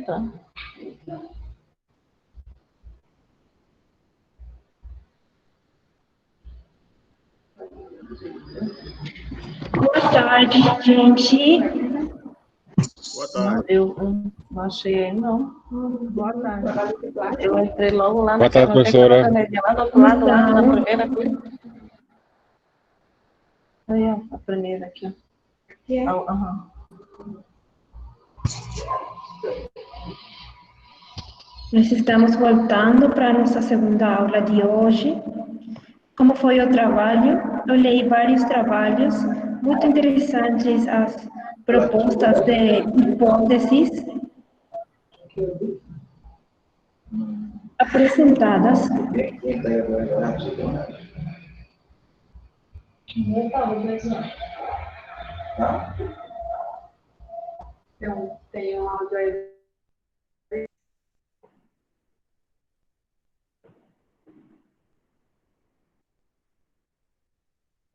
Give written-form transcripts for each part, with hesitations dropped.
tá? Boa tarde, gente. Boa tarde. Eu não achei, não. Boa tarde. Eu entrei logo lá Boa tarde, professora. lá do outro lado, lá na primeira coisa. Aí, ó, a primeira aqui. Nós estamos voltando para a nossa segunda aula de hoje. Como foi o trabalho? Eu li vários trabalhos muito interessantes, as propostas de hipóteses apresentadas.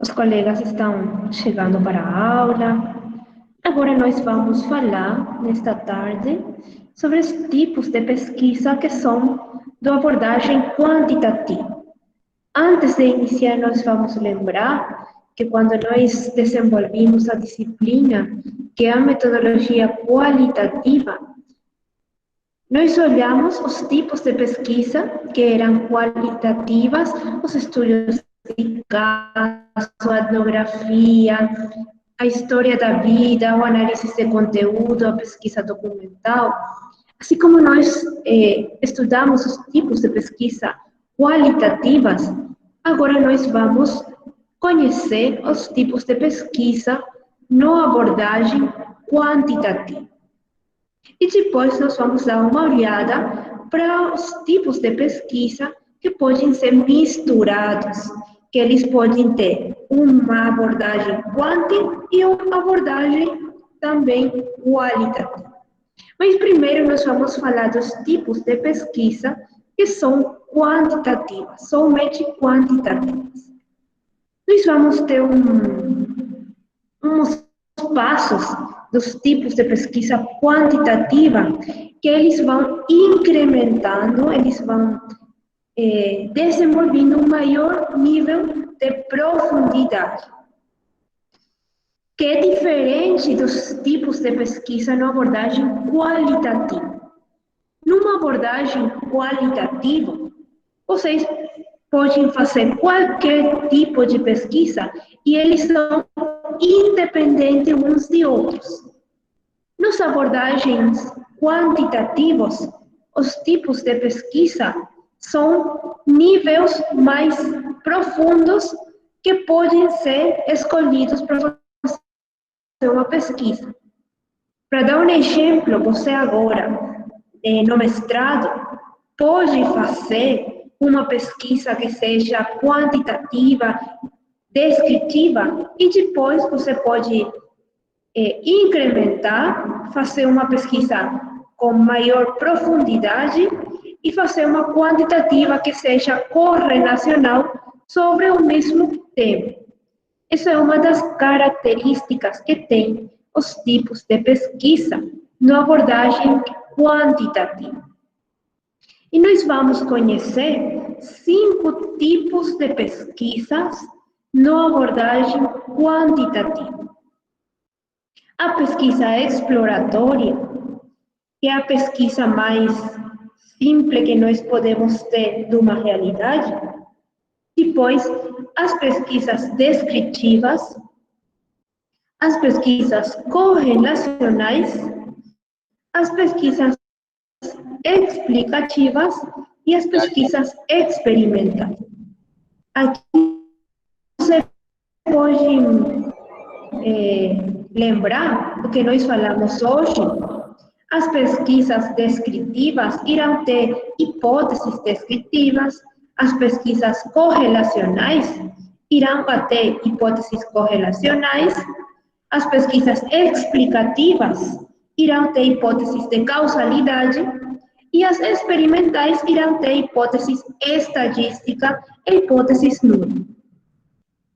Os colegas estão chegando para a aula. Agora nós vamos falar, nesta tarde, sobre os tipos de pesquisa que são da abordagem quantitativa. Antes de iniciar, nós vamos lembrar que quando nós desenvolvimos a disciplina, que é a metodologia qualitativa, nós olhamos os tipos de pesquisa que eram qualitativas, os estudos de caso, a etnografia, a história da vida, o análise de conteúdo, a pesquisa documental. Assim como nós estudamos os tipos de pesquisa qualitativas, agora nós vamos conhecer os tipos de pesquisa na abordagem quantitativa. E depois nós vamos dar uma olhada para os tipos de pesquisa que podem ser misturados, que eles podem ter uma abordagem quantitativa e uma abordagem também qualitativa. Mas primeiro nós vamos falar dos tipos de pesquisa que são quantitativas, somente quantitativas. Nós vamos ter uns passos dos tipos de pesquisa quantitativa que eles vão incrementando, eles vão desenvolvendo um maior nível de profundidade, que é diferente dos tipos de pesquisa na abordagem qualitativa. Numa abordagem qualitativa, vocês podem fazer qualquer tipo de pesquisa e eles são independentes uns de outros. Nas abordagens quantitativas, os tipos de pesquisa são níveis mais profundos que podem ser escolhidos para fazer uma pesquisa. Para dar um exemplo, você agora, no mestrado, pode fazer uma pesquisa que seja quantitativa, descritiva, e depois você pode incrementar, fazer uma pesquisa com maior profundidade e fazer uma quantitativa que seja correlacional sobre o mesmo tema. Essa é uma das características que tem os tipos de pesquisa na abordagem quantitativa. E nós vamos conhecer 5 tipos de pesquisas na abordagem quantitativa. A pesquisa exploratória, que é a pesquisa mais simples que nós podemos ter de uma realidade. Depois, as pesquisas descritivas, as pesquisas correlacionais, as pesquisas explicativas e as pesquisas experimentais. Aqui você pode lembrar do que nós falamos hoje. As pesquisas descritivas irão ter hipóteses descritivas, as pesquisas correlacionais irão ter hipóteses correlacionais, as pesquisas explicativas irão ter hipóteses de causalidade e as experimentais irão ter hipóteses estadística e hipóteses nulas.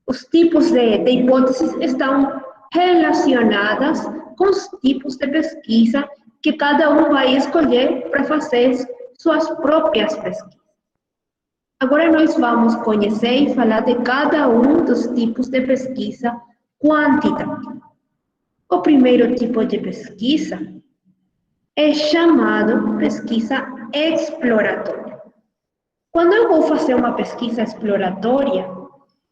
Os tipos de hipóteses estão relacionadas com os tipos de pesquisa que cada um vai escolher para fazer suas próprias pesquisas. Agora nós vamos conhecer e falar de cada um dos tipos de pesquisa quantitativa. O primeiro tipo de pesquisa é chamado pesquisa exploratória. Quando eu vou fazer uma pesquisa exploratória,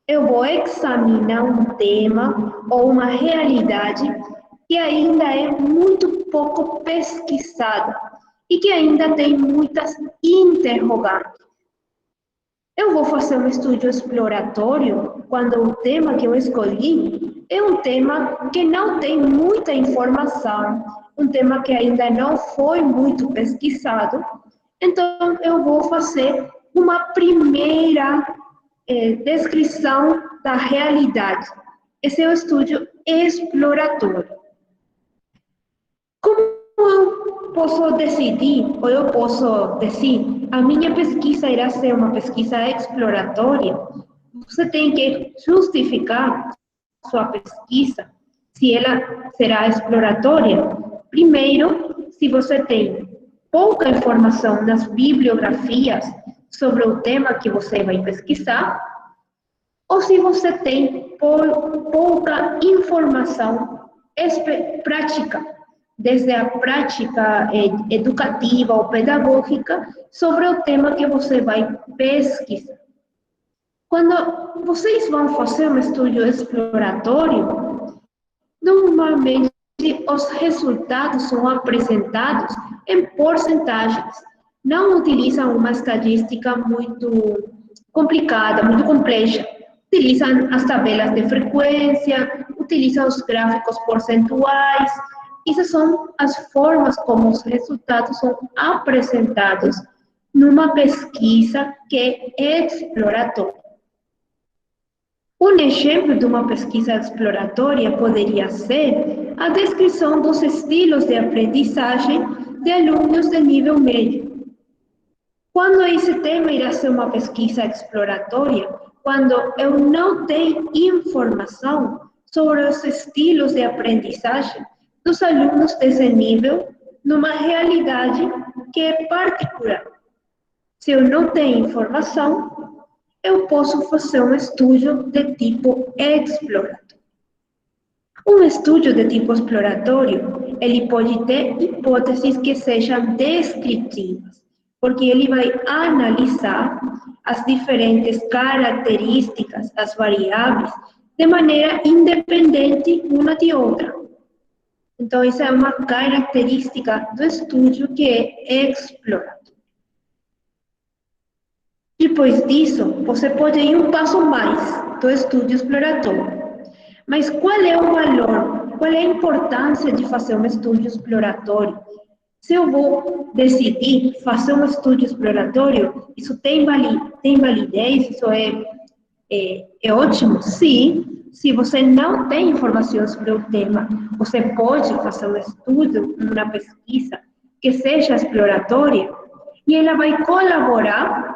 eu vou examinar um tema ou uma realidade que ainda é muito pouco pesquisada e que ainda tem muitas interrogantes. Eu vou fazer um estudo exploratório quando o tema que eu escolhi é um tema que não tem muita informação, um tema que ainda não foi muito pesquisado. Então, eu vou fazer uma primeira descrição da realidade. Esse é o estudo exploratório. Como eu posso decidir, ou eu posso dizer, a minha pesquisa irá ser uma pesquisa exploratória? Você tem que justificar sua pesquisa, se ela será exploratória. Primeiro, se você tem pouca informação nas bibliografias sobre o tema que você vai pesquisar, ou se você tem pouca informação prática, desde a prática educativa ou pedagógica, sobre o tema que você vai pesquisar. Quando vocês vão fazer um estudo exploratório, normalmente os resultados são apresentados em porcentagens. Não utilizam uma estatística muito complicada, muito complexa. Utilizam as tabelas de frequência, utilizam os gráficos percentuais. Essas são as formas como os resultados são apresentados numa pesquisa que é exploratória. Um exemplo de uma pesquisa exploratória poderia ser a descrição dos estilos de aprendizagem de alunos de nível médio. Quando esse tema irá ser uma pesquisa exploratória? Quando eu não tenho informação sobre os estilos de aprendizagem dos alunos desse nível numa realidade que é particular. Se eu não tenho informação, eu posso fazer um estudo de tipo exploratório. Um estudo de tipo exploratório, ele pode ter hipóteses que sejam descritivas, porque ele vai analisar as diferentes características, as variáveis, de maneira independente uma de outra. Então, essa é uma característica do estudo que é exploratório. Depois disso, você pode ir um passo mais do estudo exploratório. Mas qual é o valor, qual é a importância de fazer um estudo exploratório? Se eu vou decidir fazer um estudo exploratório, isso tem validez, isso é ótimo? Sim. Se você não tem informação sobre o tema, você pode fazer um estudo, uma pesquisa que seja exploratória, e ela vai colaborar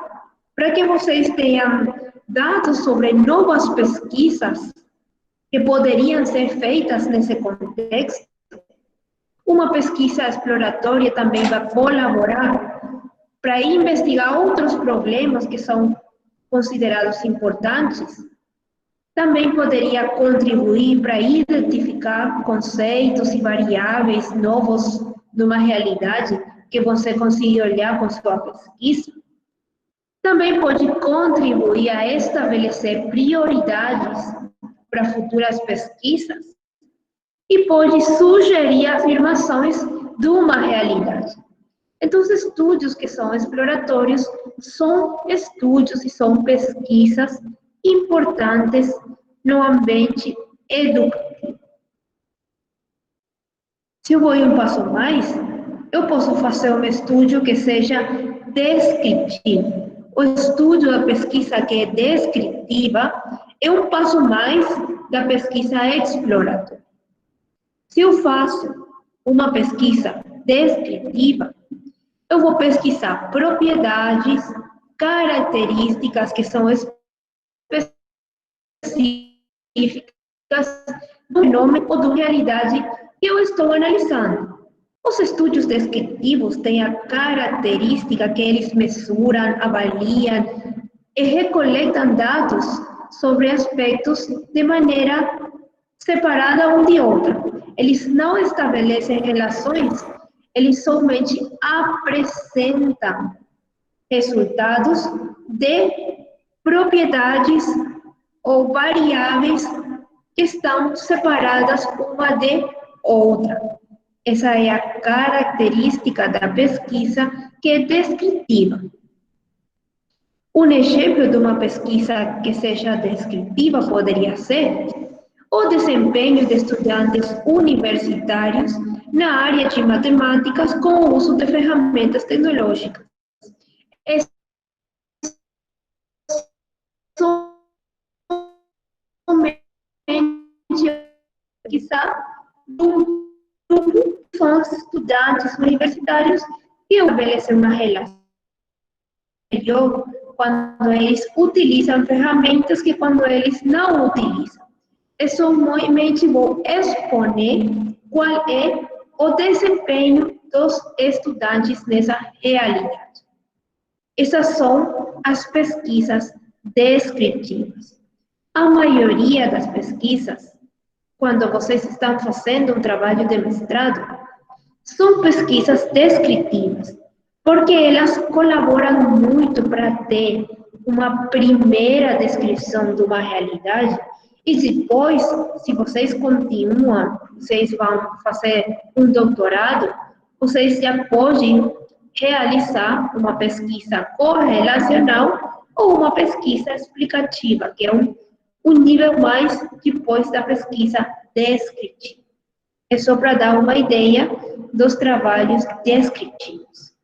para que vocês tenham dados sobre novas pesquisas que poderiam ser feitas nesse contexto. Uma pesquisa exploratória também vai colaborar para investigar outros problemas que são considerados importantes. Também poderia contribuir para identificar conceitos e variáveis novos numa realidade que você consiga olhar com sua pesquisa. Também pode contribuir a estabelecer prioridades para futuras pesquisas e pode sugerir afirmações de uma realidade. Então, os estudos que são exploratórios são estudos e são pesquisas importantes no ambiente educativo. Se eu vou um passo mais, eu posso fazer um estudo que seja descritivo. O estudo da pesquisa que é descritiva é um passo mais da pesquisa exploratória. Se eu faço uma pesquisa descritiva, eu vou pesquisar propriedades, características que são específicas do fenômeno ou da realidade que eu estou analisando. Os estudos descritivos têm a característica que eles mesuram, avaliam e recoletam dados sobre aspectos de maneira separada um de outra. Eles não estabelecem relações, eles somente apresentam resultados de propriedades ou variáveis que estão separadas uma de outra. Essa é a característica da pesquisa que é descritiva. Um exemplo de uma pesquisa que seja descritiva poderia ser o desempenho de estudantes universitários na área de matemáticas com o uso de ferramentas tecnológicas. É somente pesquisa do grupo são os estudantes universitários que estabelecem uma relação melhor quando eles utilizam ferramentas que quando eles não utilizam. Eu somente vou exponer qual é o desempenho dos estudantes nessa realidade. Essas são as pesquisas descritivas. A maioria das pesquisas, quando vocês estão fazendo um trabalho de mestrado, são pesquisas descritivas, porque elas colaboram muito para ter uma primeira descrição de uma realidade e depois, se vocês continuam, vocês vão fazer um doutorado, vocês já podem realizar uma pesquisa correlacional ou uma pesquisa explicativa, que é um nível mais depois da pesquisa descritiva. É só para dar uma ideia dos trabalhos descritivos.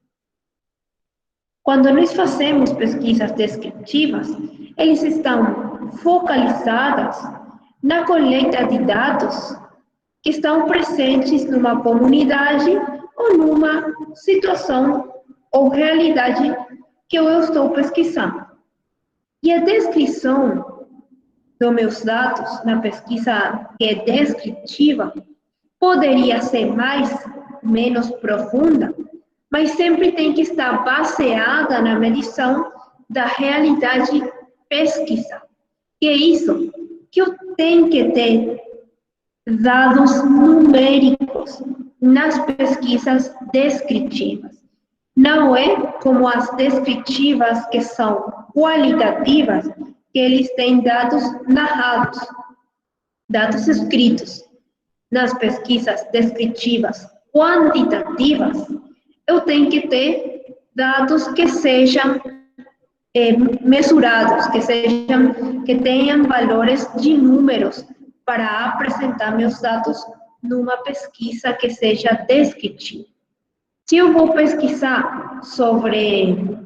Quando nós fazemos pesquisas descritivas, eles estão focalizadas na coleta de dados que estão presentes numa comunidade ou numa situação ou realidade que eu estou pesquisando. E a descrição dos meus dados na pesquisa que é descritiva poderia ser menos profunda, mas sempre tem que estar baseada na medição da realidade pesquisa. E é isso que eu tenho que ter dados numéricos nas pesquisas descritivas. Não é como as descritivas que são qualitativas, que eles têm dados narrados, dados escritos. Nas pesquisas descritivas quantitativas, eu tenho que ter dados que sejam mensurados, que tenham valores de números para apresentar meus dados numa pesquisa que seja descritiva. Se eu vou pesquisar sobre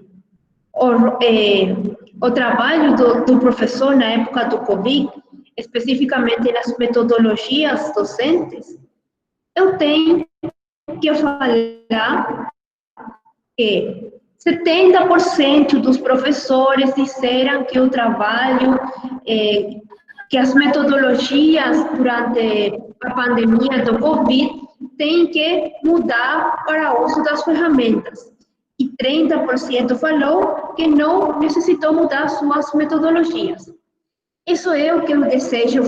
o trabalho do professor na época do Covid, especificamente nas metodologias docentes, eu tenho que falar que 70% dos professores disseram que o trabalho, que as metodologias durante a pandemia do Covid têm que mudar para o uso das ferramentas. E 30% falou que não necessitou mudar suas metodologias. Isso é o que eu desejo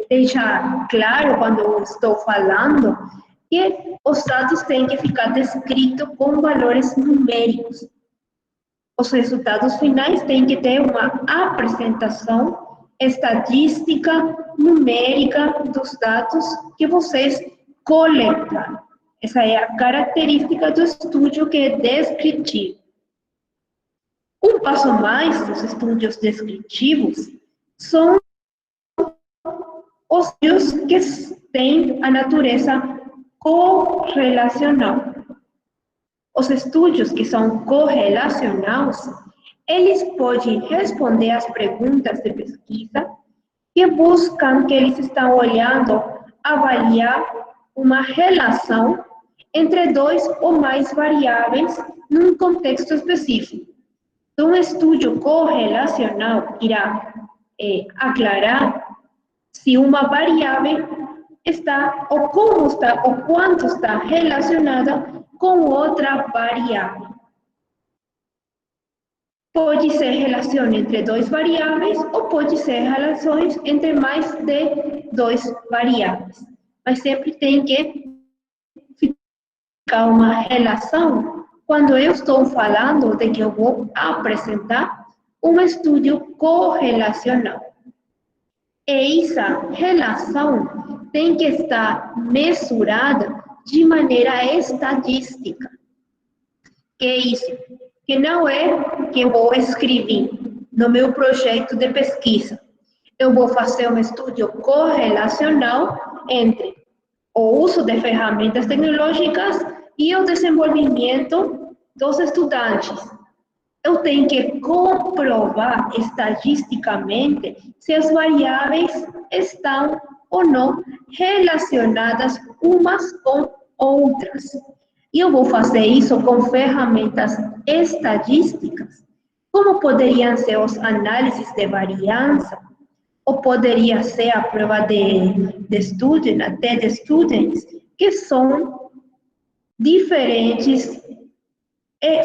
deixar claro quando eu estou falando, que os dados têm que ficar descritos com valores numéricos. Os resultados finais têm que ter uma apresentação estatística, numérica dos dados que vocês coletam. Essa é a característica do estudo que é descritivo. Um passo mais dos estudos descritivos são os estudos que têm a natureza correlacional. Os estudos que são correlacionais, eles podem responder às perguntas de pesquisa que buscam, que eles estão olhando, avaliar uma relação entre dois ou mais variáveis num contexto específico. Um estudo correlacional irá aclarar se uma variável está, ou como está, ou quanto está relacionada com outra variável. Pode ser relação entre duas variáveis ou pode ser relações entre mais de duas variáveis. Mas sempre tem que ficar uma relação quando eu estou falando de que eu vou apresentar um estudo correlacional. E essa relação tem que estar mesurada de maneira estatística. Que é isso? Que não é que eu vou escrever no meu projeto de pesquisa. Eu vou fazer um estudo correlacional entre o uso de ferramentas tecnológicas e o desenvolvimento dos estudantes. Eu tenho que comprovar estatisticamente se as variáveis estão ou não relacionadas umas com outras. E eu vou fazer isso com ferramentas estatísticas, como poderiam ser os análises de variância, ou poderia ser a prova de student, até de students, que são diferentes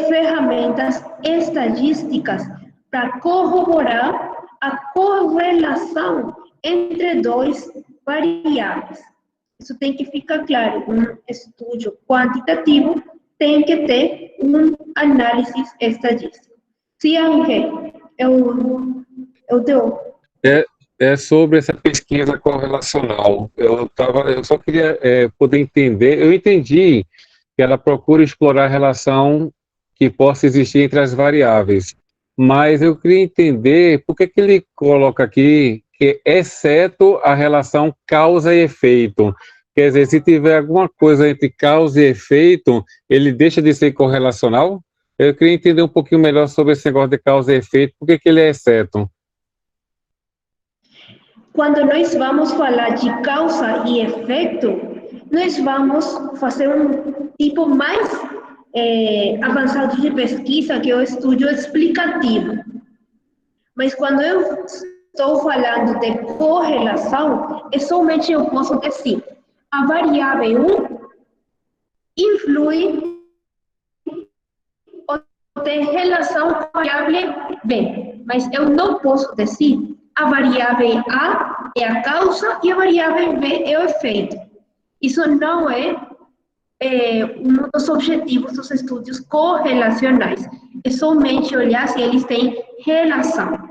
ferramentas estatísticas para corroborar a correlação entre dois variáveis. Isso tem que ficar claro. Um estudo quantitativo tem que ter um análise estatístico. Sim, Angel, eu dou. É sobre essa pesquisa correlacional. Eu só queria poder entender. Eu entendi que ela procura explorar a relação que possa existir entre as variáveis, mas eu queria entender por que ele coloca aqui que exceto a relação causa e efeito. Quer dizer, se tiver alguma coisa entre causa e efeito, ele deixa de ser correlacional? Eu queria entender um pouquinho melhor sobre esse negócio de causa e efeito, por que ele é exceto? Quando nós vamos falar de causa e efeito, nós vamos fazer um tipo mais avançado de pesquisa, que é o estudo explicativo. Mas quando eu estou falando de correlação, somente eu posso dizer a variável 1 influi ou tem relação com a variável B. Mas eu não posso dizer a variável A é a causa e a variável B é o efeito. Isso não é um dos objetivos dos estudos correlacionais. É somente olhar se eles têm relação.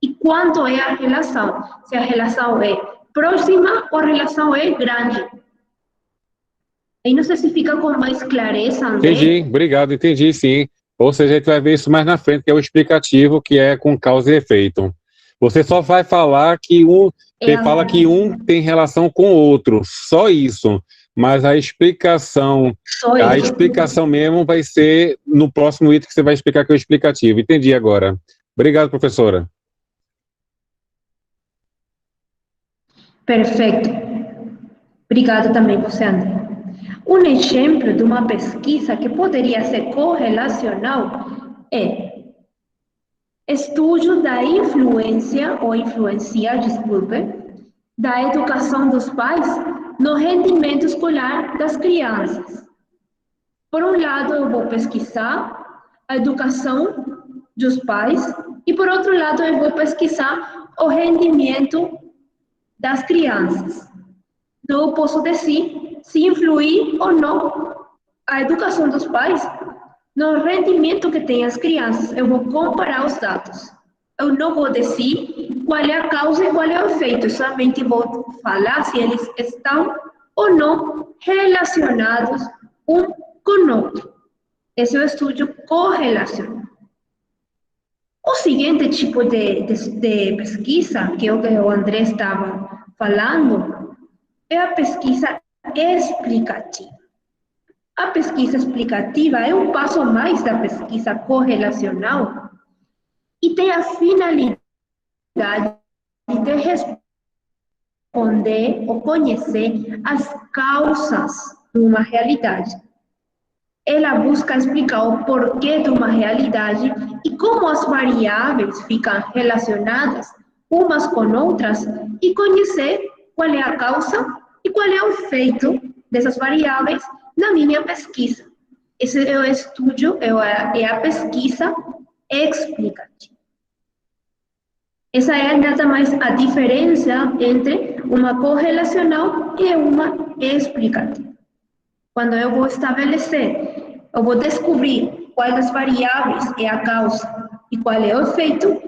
E quanto é a relação? Se a relação é próxima ou a relação é grande. Aí não sei se fica com mais clareza, André. Entendi, obrigado, entendi sim. Ou seja, a gente vai ver isso mais na frente, que é o explicativo, que é com causa e efeito. Você só vai falar que fala que um tem relação com o outro, só isso. Mas a explicação mesmo vai ser no próximo item que você vai explicar, que é o explicativo. Entendi agora. Obrigado, professora. Perfeito. Obrigado também você, André. Um exemplo de uma pesquisa que poderia ser correlacional é estudo da influência, da educação dos pais no rendimento escolar das crianças. Por um lado, eu vou pesquisar a educação dos pais e, por outro lado, eu vou pesquisar o rendimento das crianças. Então, eu posso dizer se influir ou não a educação dos pais no rendimento que têm as crianças. Eu vou comparar os dados. Eu não vou dizer qual é a causa e qual é o efeito. Eu somente vou falar se eles estão ou não relacionados um com o outro. Esse é o estudo correlacional. O seguinte tipo de pesquisa, que é o que o André estava falando, é a pesquisa explicativa. A pesquisa explicativa é um passo a mais da pesquisa correlacional e tem a finalidade de responder ou conhecer as causas de uma realidade. Ela busca explicar o porquê de uma realidade e como as variáveis ficam relacionadas umas com outras e conhecer qual é a causa e qual é o efeito dessas variáveis na minha pesquisa. Esse é o estudo, é a pesquisa explicativa. Essa é nada mais a diferença entre uma correlacional e uma explicativa. Quando eu vou estabelecer, eu vou descobrir quais das variáveis é a causa e qual é o efeito,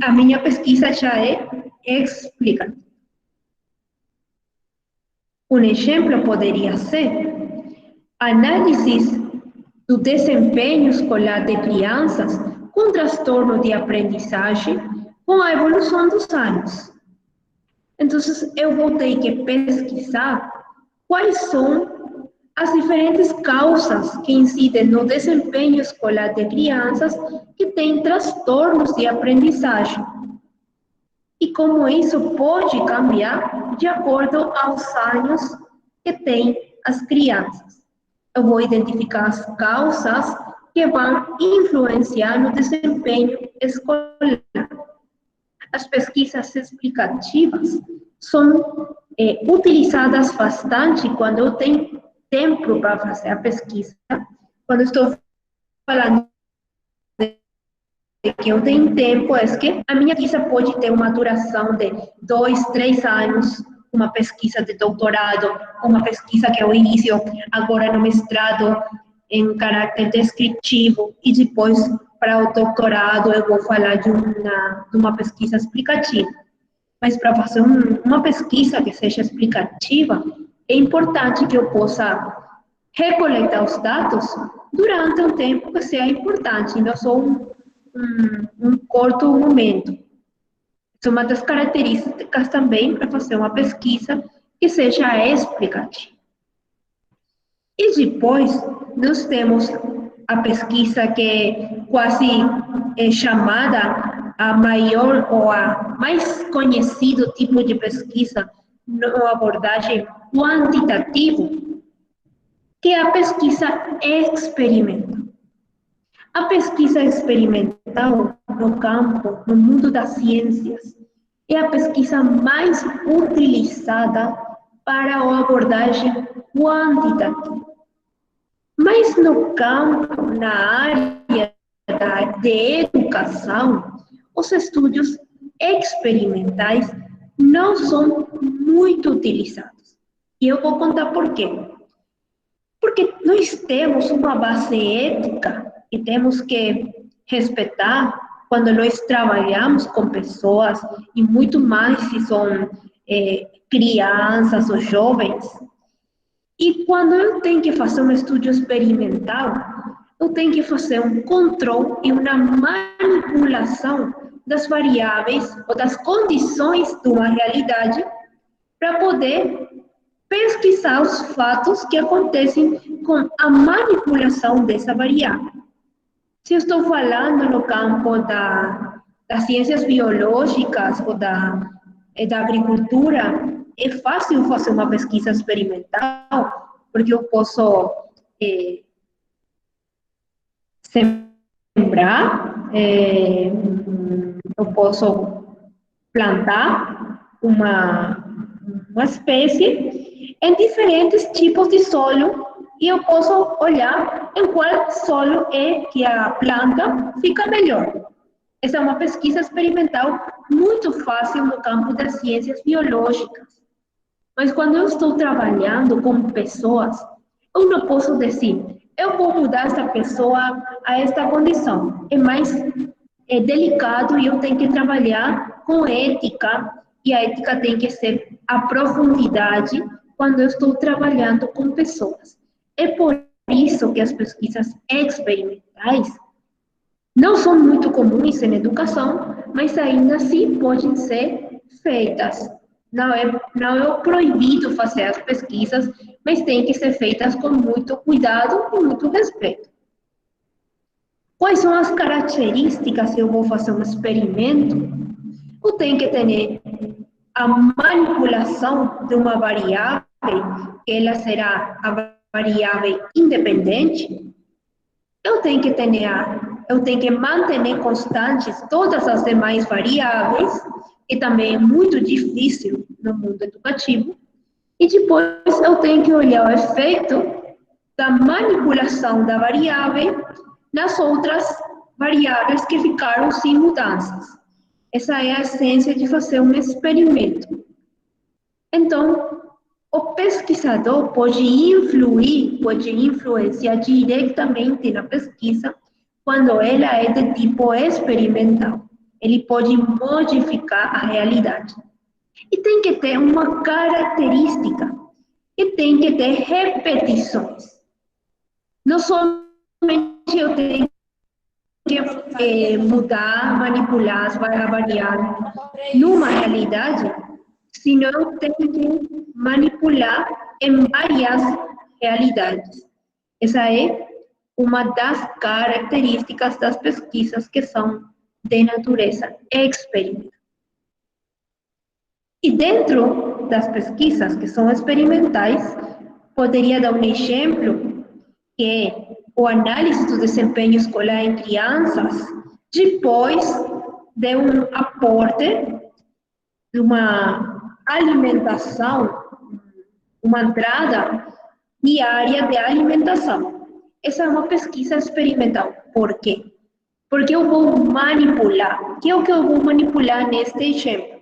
a minha pesquisa já é explicativa. Um exemplo poderia ser análises do desempenho escolar de crianças com transtorno de aprendizagem com a evolução dos anos. Então, eu vou ter que pesquisar quais são as diferentes causas que incidem no desempenho escolar de crianças que têm transtornos de aprendizagem e como isso pode cambiar de acordo aos anos que têm as crianças. Eu vou identificar as causas que vão influenciar no desempenho escolar. As pesquisas explicativas são utilizadas bastante quando eu tenho tempo para fazer a pesquisa. Quando estou falando de que eu tenho tempo, é que a minha pesquisa pode ter uma duração de 2, 3 anos, uma pesquisa de doutorado, uma pesquisa que eu inicio agora no mestrado em caráter descritivo e depois para o doutorado eu vou falar de uma pesquisa explicativa. Mas para fazer uma pesquisa que seja explicativa, é importante que eu possa recoletar os dados durante um tempo que seja importante, não só um curto momento. Essa é uma das características também para fazer uma pesquisa que seja explicativa. E depois, nós temos a pesquisa que quase é chamada a maior ou a mais conhecido tipo de pesquisa na abordagem quantitativa, que é a pesquisa experimental. A pesquisa experimental no campo, no mundo das ciências, é a pesquisa mais utilizada para a abordagem quantitativa. Mas no campo, na área de educação, os estudos experimentais não são muito utilizados. E eu vou contar por quê. Porque nós temos uma base ética que temos que respeitar quando nós trabalhamos com pessoas, e muito mais se são crianças ou jovens. E quando eu tenho que fazer um estudo experimental, eu tenho que fazer um controle e uma manipulação das variáveis ou das condições de uma realidade para poder pesquisar os fatos que acontecem com a manipulação dessa variável. Se eu estou falando no campo das ciências biológicas ou da agricultura, é fácil fazer uma pesquisa experimental, porque eu posso sembrar, eu posso plantar uma espécie em diferentes tipos de solo e eu posso olhar em qual solo é que a planta fica melhor. Essa é uma pesquisa experimental muito fácil no campo das ciências biológicas. Mas quando eu estou trabalhando com pessoas, eu não posso dizer, eu vou mudar essa pessoa a esta condição. É mais delicado e eu tenho que trabalhar com ética, e a ética tem que ser a profundidade quando eu estou trabalhando com pessoas. É por isso que as pesquisas experimentais não são muito comuns em educação, mas ainda assim podem ser feitas. Não é proibido fazer as pesquisas, mas tem que ser feitas com muito cuidado e muito respeito. Quais são as características se eu vou fazer um experimento? Eu tenho que ter a manipulação de uma variável, que ela será a variável independente. Eu tenho que manter constantes todas as demais variáveis, que também é muito difícil no mundo educativo. E depois eu tenho que olhar o efeito da manipulação da variável nas outras variáveis que ficaram sem mudanças. Essa é a essência de fazer um experimento. Então, o pesquisador pode influenciar diretamente na pesquisa quando ela é de tipo experimental. Ele pode modificar a realidade. E tem que ter uma característica, e tem que ter repetições. Não somente eu tenho que mudar, manipular as variáveis numa realidade, senão eu tenho que manipular em várias realidades. Essa é uma das características das pesquisas que são de natureza experimental. E dentro das pesquisas que são experimentais, poderia dar um exemplo, que é o análise do desempenho escolar em crianças, depois de um aporte de uma alimentação, uma entrada diária de alimentação. Essa é uma pesquisa experimental. Por quê? Porque eu vou manipular. O que é o que eu vou manipular neste exemplo?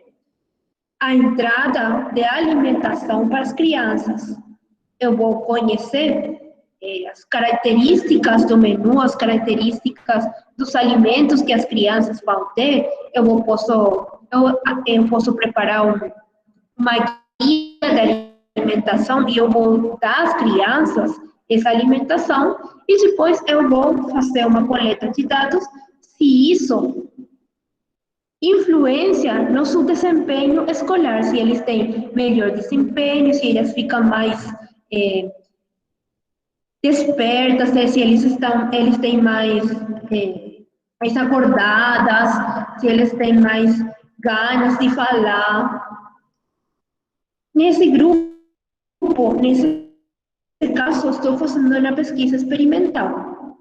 A entrada de alimentação para as crianças. Eu vou conhecer as características do menu, as características dos alimentos que as crianças vão ter. Eu posso preparar uma guia de alimentação e eu vou dar às crianças essa alimentação e depois eu vou fazer uma coleta de dados se isso influência no seu desempenho escolar, se eles têm melhor desempenho, se eles ficam mais despertas, se eles têm mais acordadas, se eles têm mais ganas de falar. Nesse grupo, nesse caso, estou fazendo uma pesquisa experimental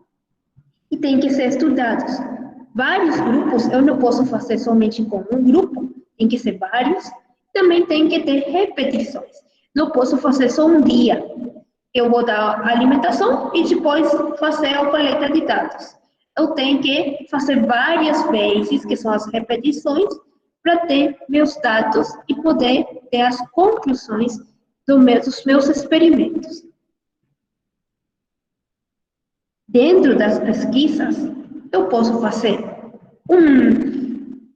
e tem que ser estudados. Vários grupos, eu não posso fazer somente com um grupo, tem que ser vários, também tem que ter repetições. Não posso fazer só um dia. Eu vou dar alimentação e depois fazer a coleta de dados. Eu tenho que fazer várias vezes, que são as repetições, para ter meus dados e poder ter as conclusões dos meus experimentos. Dentro das pesquisas, eu posso fazer um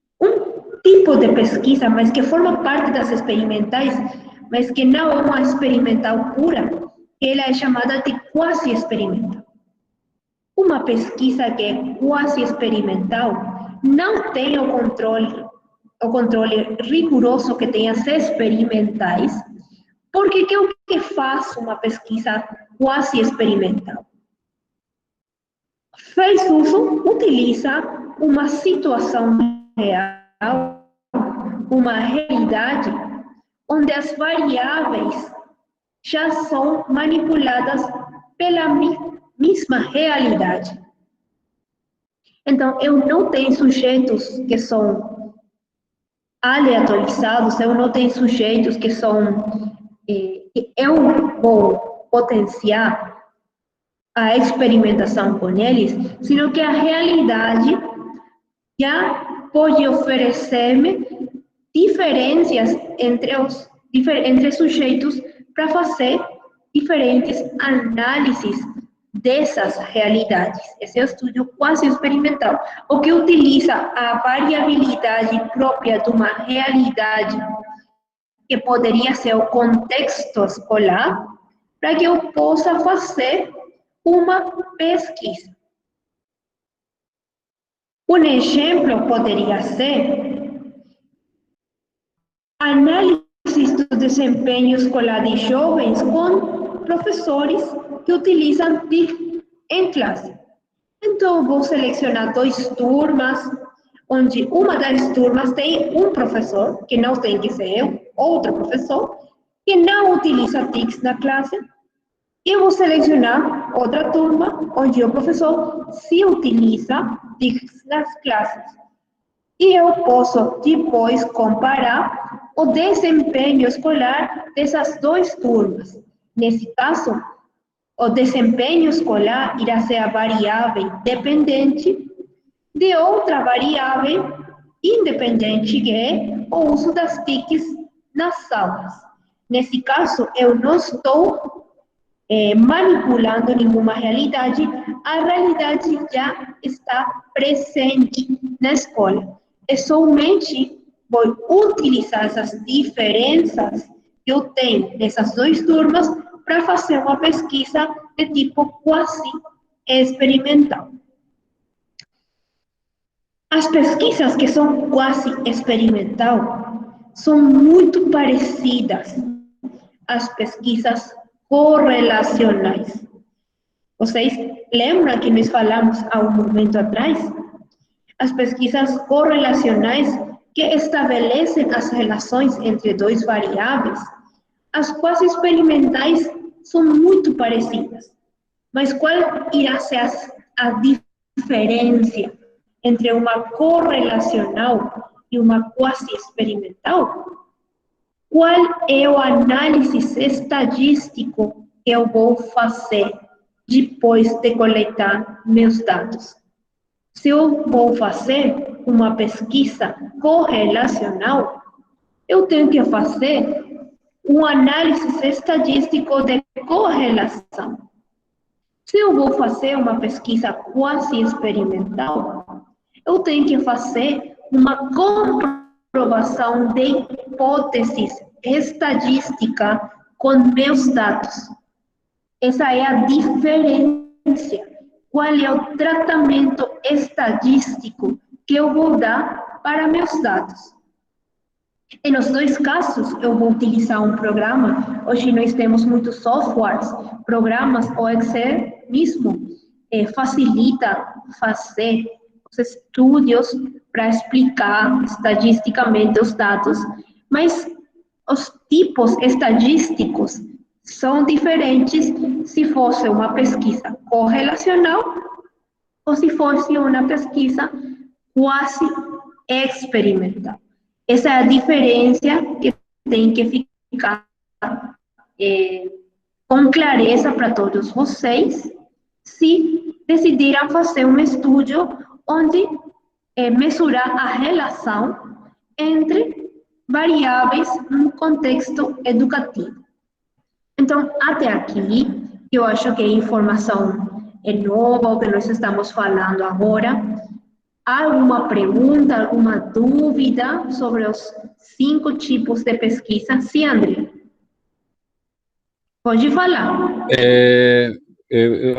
tipo de pesquisa, mas que forma parte das experimentais, mas que não é uma experimental pura, que ela é chamada de quasi-experimental. Uma pesquisa que é quasi-experimental não tem o controle rigoroso que tem as experimentais, porque que é o que faz uma pesquisa quasi-experimental? Fez uso, utiliza uma situação real, uma realidade, onde as variáveis já são manipuladas pela mesma realidade. Então, eu não tenho sujeitos que são aleatorizados, eu não tenho sujeitos que são... eu vou potenciar a experimentação com eles, sino que a realidade já pode oferecer-me diferenças entre sujeitos para fazer diferentes análises dessas realidades. Esse é o estudo quase experimental, o que utiliza a variabilidade própria de uma realidade, que poderia ser o contexto escolar, para que eu possa fazer uma pesquisa. Um exemplo poderia ser análise do desempenho escolar de jovens com professores que utilizam TIC em classe. Então, vou selecionar 2 turmas, onde uma das turmas tem um professor, que não tem que ser eu, outro professor, que não utiliza TICs na classe. E eu vou selecionar outra turma, onde o professor se utiliza TICs nas classes. E eu posso depois comparar o desempenho escolar dessas duas turmas. Nesse caso, o desempenho escolar irá ser a variável dependente de outra variável independente, que é o uso das TICs nas aulas. Nesse caso, eu não estou manipulando nenhuma realidade, a realidade já está presente na escola. Eu somente vou utilizar essas diferenças que eu tenho nessas duas turmas para fazer uma pesquisa de tipo quase experimental. As pesquisas que são quase experimental são muito parecidas às pesquisas correlacionais. Vocês lembram que nós falamos há um momento atrás? As pesquisas correlacionais que estabelecem as relações entre duas variáveis, as quase experimentais são muito parecidas. Mas qual irá ser a diferença entre uma correlacional e uma quase experimental? Qual é o análise estatístico que eu vou fazer depois de coletar meus dados? Se eu vou fazer uma pesquisa correlacional, eu tenho que fazer um análise estatístico de correlação. Se eu vou fazer uma pesquisa quase experimental, eu tenho que fazer uma comprovação de hipóteses estadística com meus dados. Essa é a diferença. Qual é o tratamento estadístico que eu vou dar para meus dados? E nos dois casos, eu vou utilizar um programa. Hoje nós temos muitos softwares, programas, o Excel mesmo facilita fazer os estudos para explicar estatisticamente os dados, mas os tipos estadísticos são diferentes se fosse uma pesquisa correlacional ou se fosse uma pesquisa quase experimental. Essa é a diferença que tem que ficar com clareza para todos vocês, se decidiram fazer um estudo onde mesurar a relação entre variáveis no contexto educativo. Então, até aqui, eu acho que a informação é nova, o que nós estamos falando agora. Há alguma pergunta, alguma dúvida sobre os 5 tipos de pesquisa? Sim, André. Pode falar.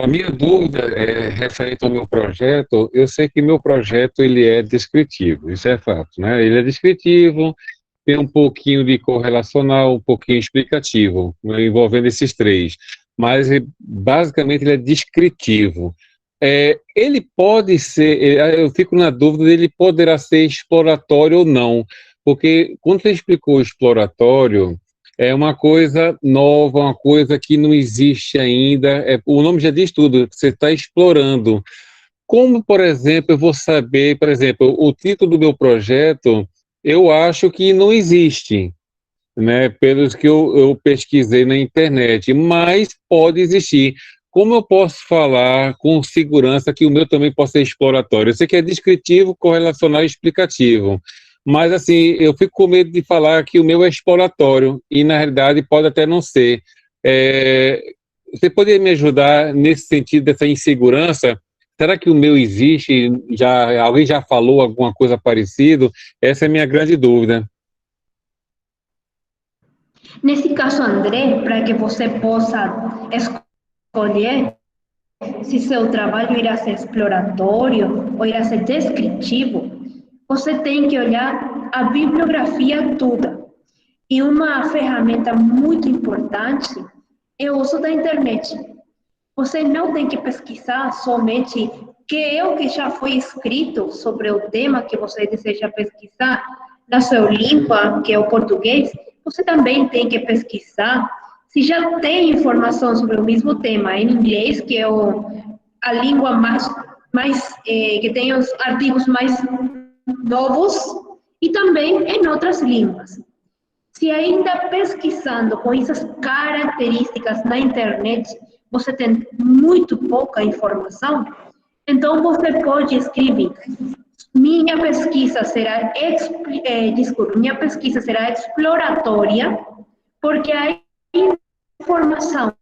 A minha dúvida é referente ao meu projeto. Eu sei que meu projeto ele é descritivo, isso é fato, né? Ele é descritivo, tem um pouquinho de correlacional, um pouquinho explicativo, né, envolvendo esses 3. Mas, basicamente, ele é descritivo. Ele pode ser, eu fico na dúvida dele poderá ser exploratório ou não, porque quando você explicou exploratório, é uma coisa nova, uma coisa que não existe ainda, o nome já diz tudo, você está explorando. Como, por exemplo, eu vou saber, por exemplo, o título do meu projeto, eu acho que não existe, né, pelos que eu pesquisei na internet, mas pode existir. Como eu posso falar com segurança que o meu também pode ser exploratório? Eu sei que é descritivo, correlacional e explicativo, mas assim, eu fico com medo de falar que o meu é exploratório, e na realidade pode até não ser. Você poderia me ajudar nesse sentido dessa insegurança? Será que o meu existe? Alguém já falou alguma coisa parecida? Essa é a minha grande dúvida. Nesse caso, André, para que você possa escolher se seu trabalho irá ser exploratório ou irá ser descritivo, você tem que olhar a bibliografia toda. E uma ferramenta muito importante é o uso da internet. Você não tem que pesquisar somente que já foi escrito sobre o tema que você deseja pesquisar na sua língua, que é o português. Você também tem que pesquisar se já tem informação sobre o mesmo tema em inglês, que é a língua que tem os artigos mais novos, e também em outras línguas. Se ainda pesquisando com essas características na internet, você tem muito pouca informação, então você pode escrever: minha pesquisa será exploratória, porque a informação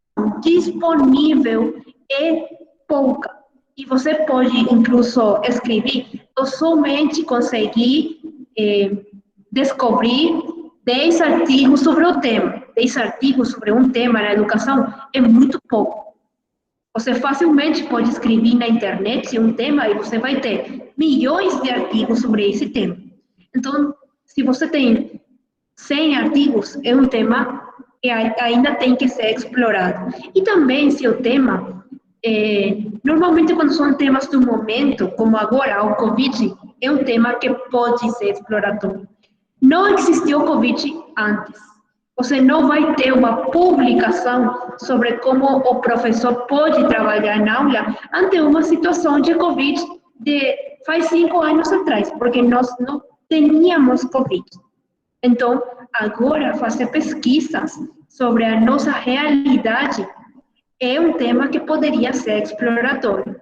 disponível é pouca. E você pode, incluso, escrever: eu somente consegui descobrir 10 artigos sobre o tema. 10 artigos sobre um tema na educação é muito pouco. Você facilmente pode escrever na internet um tema e você vai ter milhões de artigos sobre esse tema. Então, se você tem 100 artigos, é um tema que ainda tem que ser explorado. E também, se o tema, normalmente quando são temas do momento, como agora o Covid, é um tema que pode ser exploratório. Não existiu Covid antes. Você não vai ter uma publicação sobre como o professor pode trabalhar na aula ante uma situação de Covid de faz 5 anos atrás, porque nós não tínhamos Covid. Então, agora, fazer pesquisas sobre a nossa realidade é um tema que poderia ser exploratório.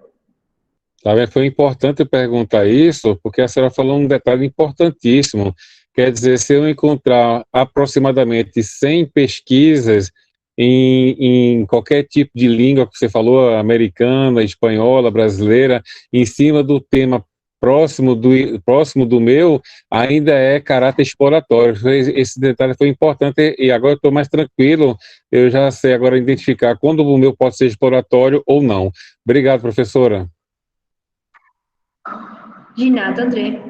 Foi importante perguntar isso, porque a senhora falou um detalhe importantíssimo. Quer dizer, se eu encontrar aproximadamente 100 pesquisas em qualquer tipo de língua que você falou, americana, espanhola, brasileira, em cima do tema próximo do meu, ainda é caráter exploratório. Esse detalhe foi importante e agora eu estou mais tranquilo, eu já sei agora identificar quando o meu pode ser exploratório ou não. Obrigado, professora. De nada, André.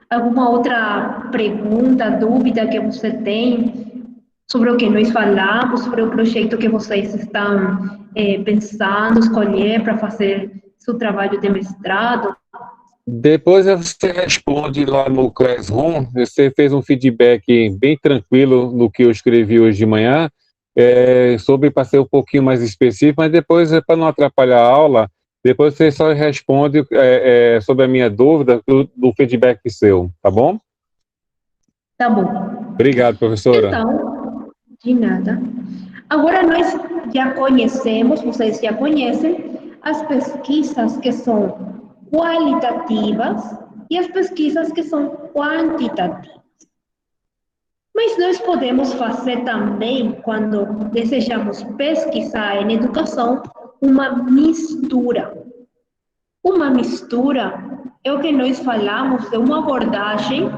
Alguma outra pergunta, dúvida que você tem sobre o que nós falamos, sobre o projeto que vocês estão pensando, escolher para fazer seu trabalho de mestrado? Depois você responde lá no Classroom, você fez um feedback bem tranquilo no que eu escrevi hoje de manhã, sobre para ser um pouquinho mais específico, mas depois, para não atrapalhar a aula, depois você só responde sobre a minha dúvida do feedback seu, tá bom? Tá bom. Obrigado, professora. Então, de nada. Agora nós já conhecemos, vocês já conhecem, as pesquisas que são qualitativas e as pesquisas que são quantitativas. Mas nós podemos fazer também, quando desejamos pesquisar em educação, uma mistura. Uma mistura é o que nós falamos de uma abordagem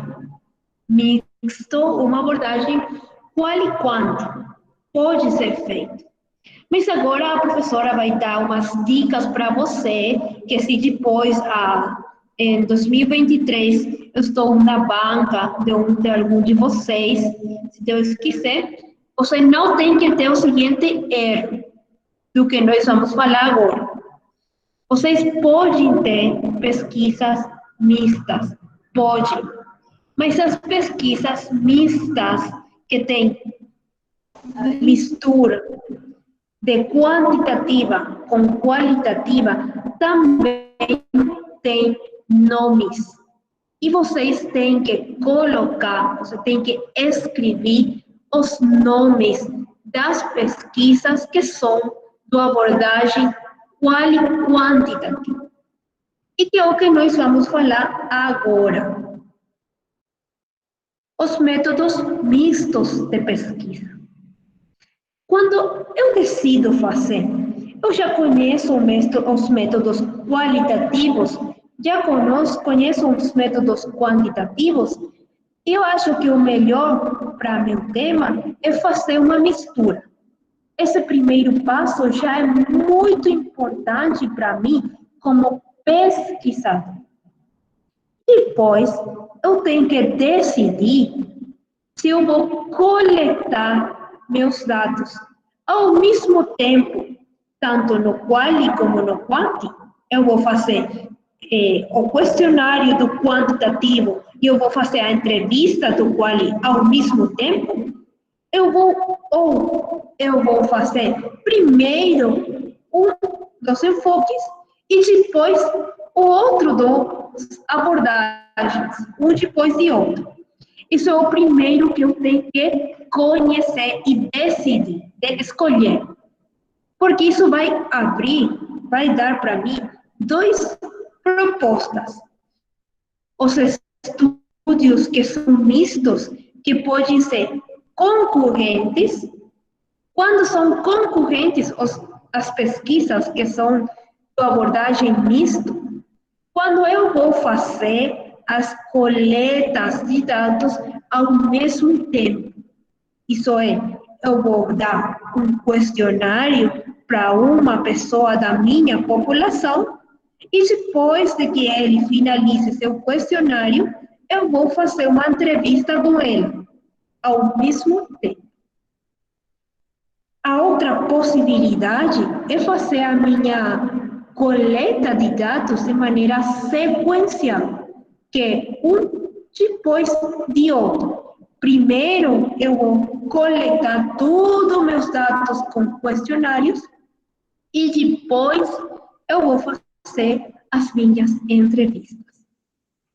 mixta, uma abordagem qual e quanto pode ser feito. Mas agora a professora vai dar umas dicas para você, que se depois, em 2023, eu estou na banca de algum de vocês, se Deus quiser, você não tem que ter o seguinte erro do que nós vamos falar agora. Vocês podem ter pesquisas mistas, podem, mas as pesquisas mistas que têm mistura de quantitativa com qualitativa também tem nomes. E vocês têm que colocar, você tem que escrever os nomes das pesquisas que são da abordagem qual e quantitativa. E que é o que nós vamos falar agora. Os métodos mistos de pesquisa. Quando eu decido fazer, eu já conheço os métodos qualitativos, já conheço os métodos quantitativos, e eu acho que o melhor para meu tema é fazer uma mistura. Esse primeiro passo já é muito importante para mim como pesquisador. Depois, eu tenho que decidir se eu vou coletar meus dados ao mesmo tempo, tanto no quali como no quanti. Eu vou fazer o questionário do quantitativo e eu vou fazer a entrevista do quali ao mesmo tempo. Eu vou fazer primeiro um dos enfoques e depois o outro das abordagens, um depois de outro. Isso é o primeiro que eu tenho que conhecer e decidir, escolher. Porque isso vai abrir, vai dar para mim duas propostas. Os estúdios que são mistos, que podem ser concorrentes. Quando são concorrentes, as pesquisas que são de abordagem misto, quando eu vou fazer as coletas de dados ao mesmo tempo. Isso é, eu vou dar um questionário para uma pessoa da minha população e depois de que ele finalize seu questionário, eu vou fazer uma entrevista com ele ao mesmo tempo. A outra possibilidade é fazer a minha coleta de dados de maneira sequencial, que é um depois de outro. Primeiro, eu vou coletar todos os meus dados com questionários e depois eu vou fazer as minhas entrevistas.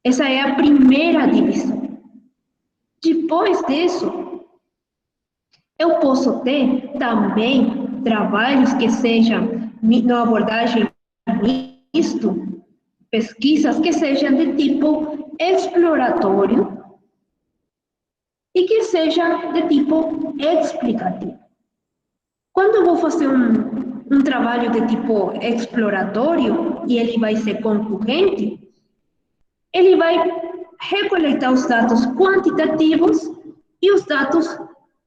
Essa é a primeira divisão. Depois disso, eu posso ter também trabalhos que sejam na abordagem misto, pesquisas que sejam de tipo exploratório e que seja de tipo explicativo. Quando eu vou fazer um trabalho de tipo exploratório e ele vai ser concorrente, ele vai recoletar os dados quantitativos e os dados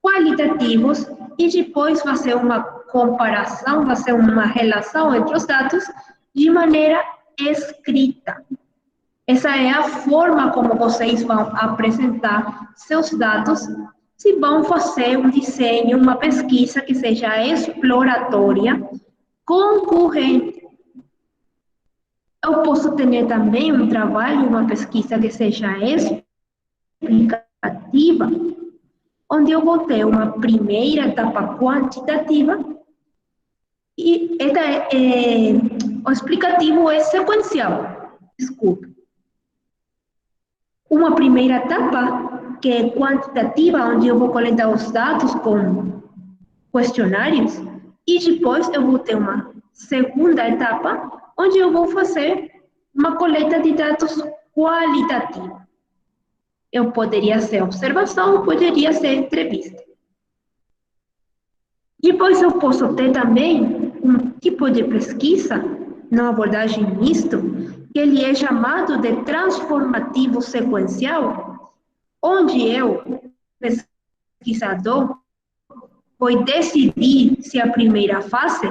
qualitativos e depois fazer uma comparação, fazer uma relação entre os dados de maneira escrita. Essa é a forma como vocês vão apresentar seus dados se vão fazer um desenho, uma pesquisa que seja exploratória, concorrente. Eu posso ter também um trabalho, uma pesquisa que seja explicativa, onde eu vou ter uma primeira etapa quantitativa e o explicativo é sequencial. Desculpe. Uma primeira etapa, que é quantitativa, onde eu vou coletar os dados com questionários, e depois eu vou ter uma segunda etapa, onde eu vou fazer uma coleta de dados qualitativa. Eu poderia ser observação, poderia ser entrevista. Depois eu posso ter também um tipo de pesquisa, na abordagem misto, que ele é chamado de transformativo sequencial, onde eu, pesquisador, vou decidir se a primeira fase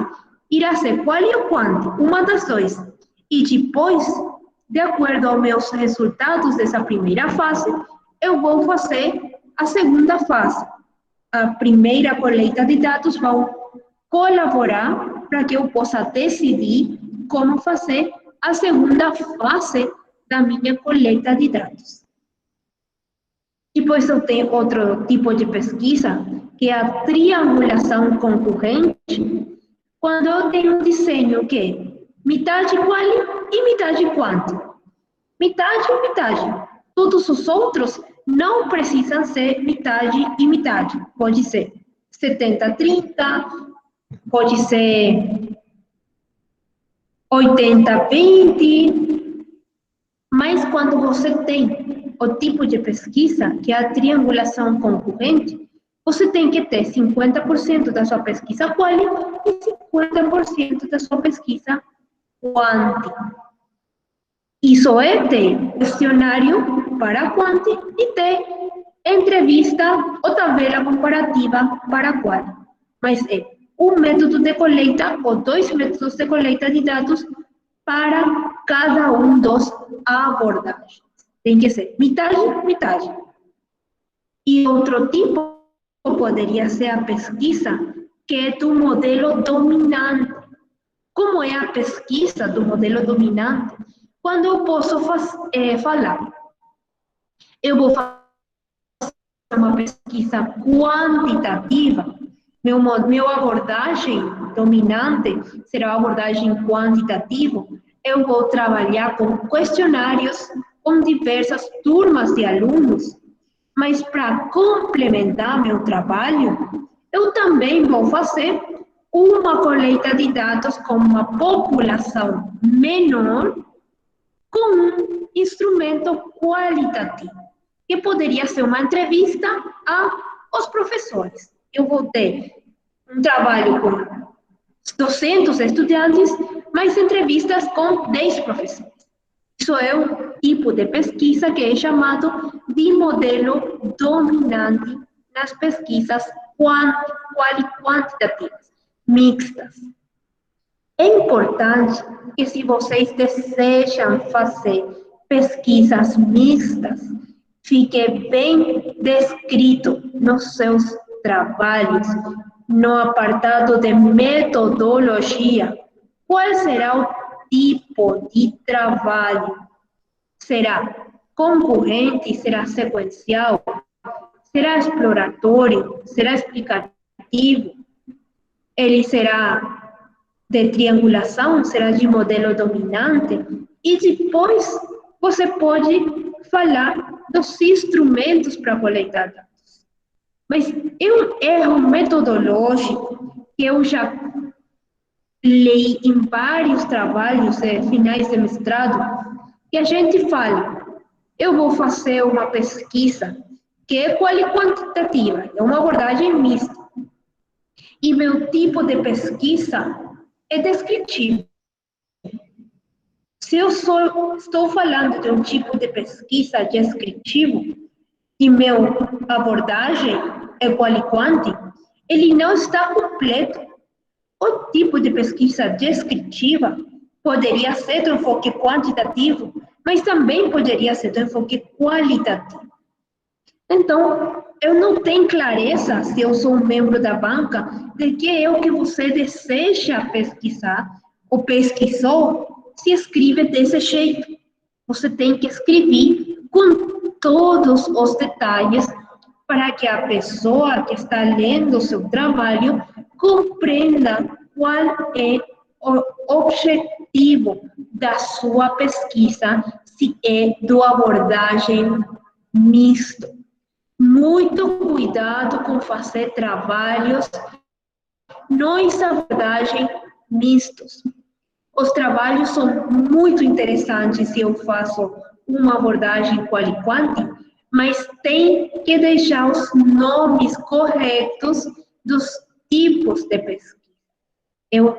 irá ser qual e o quanto, uma das duas. E depois, de acordo aos meus resultados dessa primeira fase, eu vou fazer a segunda fase. A primeira coleta de dados vai colaborar para que eu possa decidir como fazer a segunda fase da minha coleta de dados. Depois eu tenho outro tipo de pesquisa, que é a triangulação concorrente, quando eu tenho um desenho que é metade quali e metade quanto. Metade e metade. Todos os outros não precisam ser metade e metade. Pode ser 70-30, pode ser 80-20, mas quando você tem o tipo de pesquisa, que é a triangulação concorrente, você tem que ter 50% da sua pesquisa quali e 50% da sua pesquisa quanti. Isso é ter questionário para quanti e ter entrevista ou tabela comparativa para quali. Mas é um método de coleta ou dois métodos de coleta de dados para cada um dos abordagens. Tem que ser metade, metade. E outro tipo poderia ser a pesquisa, que é do modelo dominante. Como é a pesquisa do modelo dominante? Quando eu posso falar, eu vou fazer uma pesquisa quantitativa, meu abordagem dominante será a abordagem quantitativa, eu vou trabalhar com questionários com diversas turmas de alunos, Mas para complementar meu trabalho, eu também vou fazer uma coleta de dados com uma população menor com um instrumento qualitativo, que poderia ser uma entrevista aos professores. Eu vou ter um trabalho com 200 estudantes, mais entrevistas com 10 professores. Isso é um tipo de pesquisa que é chamado de modelo dominante nas pesquisas quantitativas, mixtas. É importante que, se vocês desejam fazer pesquisas mixtas, fique bem descrito nos seus trabalhos, no apartado de metodologia, qual será o tipo de trabalho? Será concorrente? Será sequencial? Será exploratório? Será explicativo? Ele será de triangulação? Será de modelo dominante? E depois você pode falar dos instrumentos para coletar dados. Mas é um erro metodológico que eu já li em vários trabalhos finais de mestrado, que a gente fala, eu vou fazer uma pesquisa que é quantitativa, é uma abordagem mista, e meu tipo de pesquisa é descritivo. Se eu estou falando de um tipo de pesquisa descritivo, e meu abordagem é quali-quanti, ele não está completo. O tipo de pesquisa descritiva poderia ser do enfoque quantitativo, mas também poderia ser do enfoque qualitativo. Então, eu não tenho clareza, se eu sou um membro da banca, de que é o que você deseja pesquisar ou pesquisou, se escreve desse jeito. Você tem que escrever com todos os detalhes para que a pessoa que está lendo o seu trabalho compreenda qual é o objetivo da sua pesquisa, se é do abordagem misto. Muito cuidado com fazer trabalhos nos abordagem mistos. Os trabalhos são muito interessantes se eu faço uma abordagem quali-quanti, mas tem que deixar os nomes corretos dos tipos de pesquisa. Eu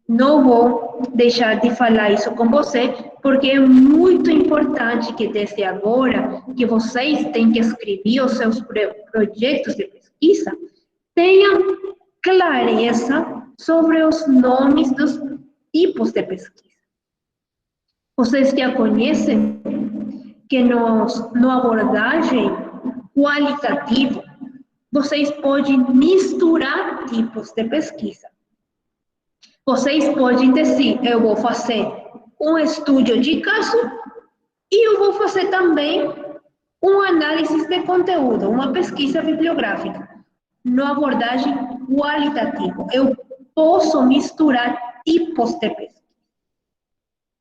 não vou deixar de falar isso com você, porque é muito importante que desde agora, que vocês têm que escrever os seus projetos de pesquisa, tenham clareza sobre os nomes dos tipos de pesquisa. Vocês já conhecem que no abordagem qualitativa, vocês podem misturar tipos de pesquisa. Vocês podem dizer, eu vou fazer um estudo de caso e eu vou fazer também um análise de conteúdo, uma pesquisa bibliográfica. No abordagem qualitativa, eu posso misturar tipos de pesquisa.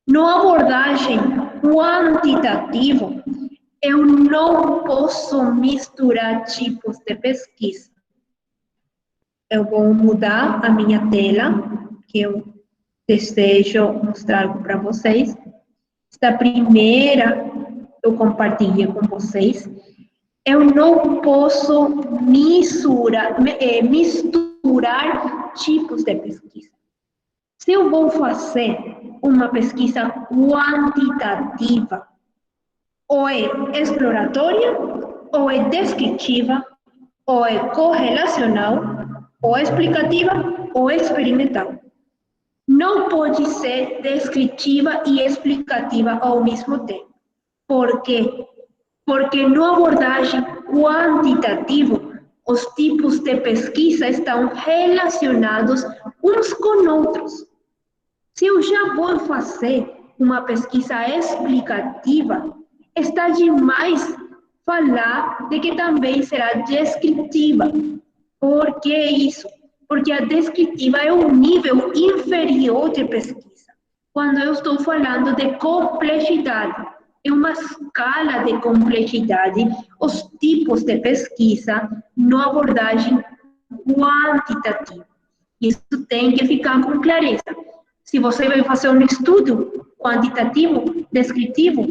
No abordagem quantitativa, eu não posso misturar tipos de pesquisa. Eu vou mudar a minha tela, que eu desejo mostrar para vocês. Esta primeira eu compartilhei com vocês. Eu não posso misturar tipos de pesquisa. Se eu vou fazer uma pesquisa quantitativa, ou é exploratória, ou é descritiva, ou é correlacional, ou é explicativa, ou é experimental. Não pode ser descritiva e explicativa ao mesmo tempo. Por quê? Porque no abordagem quantitativa, os tipos de pesquisa estão relacionados uns com outros. Se eu já vou fazer uma pesquisa explicativa, está demais falar de que também será descritiva. Por que isso? Porque a descritiva é um nível inferior de pesquisa. Quando eu estou falando de complexidade, é uma escala de complexidade os tipos de pesquisa na abordagem quantitativa. Isso tem que ficar com clareza. Se você vai fazer um estudo quantitativo, descritivo,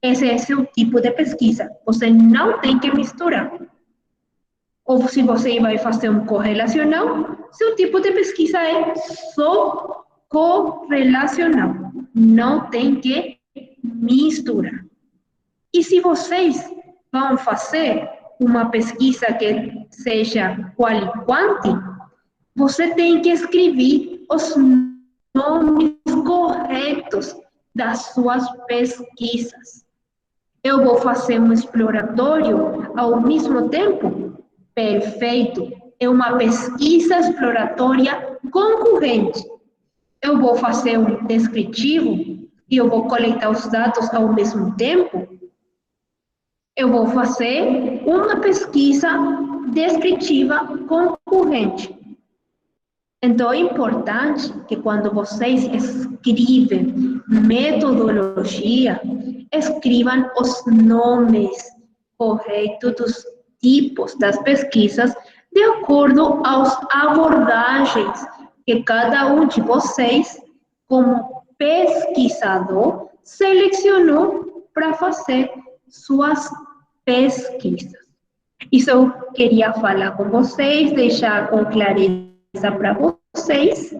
esse é seu tipo de pesquisa. Você não tem que misturar. Ou se você vai fazer um correlacional, seu tipo de pesquisa é só correlacional. Não tem que misturar. E se vocês vão fazer uma pesquisa que seja quali-quanti, você tem que escrever os nomes corretos das suas pesquisas. Eu vou fazer um exploratório ao mesmo tempo? Perfeito. É uma pesquisa exploratória concorrente. Eu vou fazer um descritivo e eu vou coletar os dados ao mesmo tempo? Eu vou fazer uma pesquisa descritiva concorrente. Então, é importante que quando vocês escrevem metodologia, escrevam os nomes corretos dos tipos das pesquisas de acordo às abordagens que cada um de vocês, como pesquisador, selecionou para fazer suas pesquisas. Isso eu queria falar com vocês, deixar com clareza para vocês,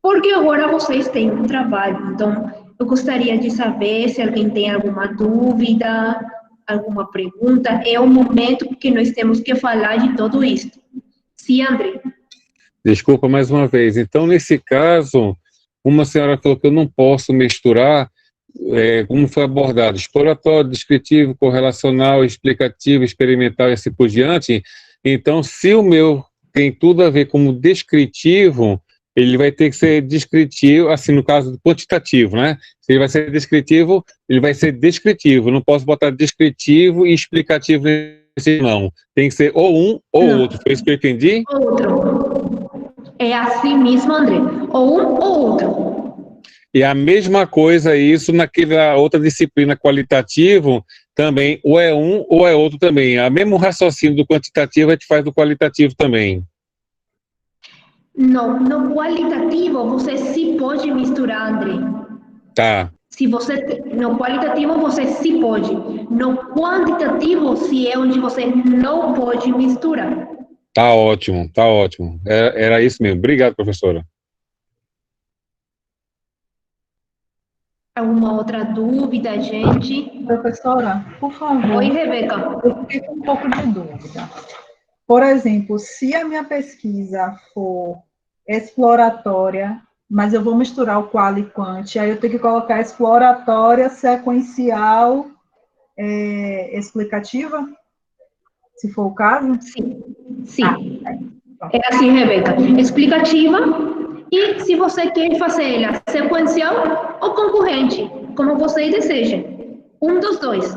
porque agora vocês têm um trabalho. Então, eu gostaria de saber se alguém tem alguma dúvida, alguma pergunta. É o momento que nós temos que falar de tudo isso. Sim, André? Desculpa mais uma vez. Então, nesse caso, uma senhora falou que eu não posso misturar, como foi abordado, exploratório, descritivo, correlacional, explicativo, experimental e assim por diante. Então, se o meu tem tudo a ver como descritivo, ele vai ter que ser descritivo, assim, no caso do quantitativo, né? Se ele vai ser descritivo, ele vai ser descritivo. Não posso botar descritivo e explicativo nesse, não. Tem que ser ou um ou Não. outro. Foi isso que eu entendi? Outro. É assim mesmo, André. Ou um ou outro. E a mesma coisa isso naquela outra disciplina qualitativo também, ou é um ou é outro também. O mesmo raciocínio do quantitativo a gente faz do qualitativo também. Não, no qualitativo você sim pode misturar, André. Tá. Se você, no qualitativo você sim pode. No quantitativo, se é onde você não pode misturar. Tá ótimo, tá ótimo. Era isso mesmo. Obrigado, professora. Alguma outra dúvida, gente? Professora, por favor. Oi, Rebeca. Eu fiquei com um pouco de dúvida. Por exemplo, se a minha pesquisa for exploratória, mas eu vou misturar o qual e quant, aí eu tenho que colocar exploratória, sequencial, explicativa, se for o caso? Sim, sim. É assim, Rebeca. Explicativa e se você quer fazer ela sequencial ou concorrente, como você deseja. Um dos dois.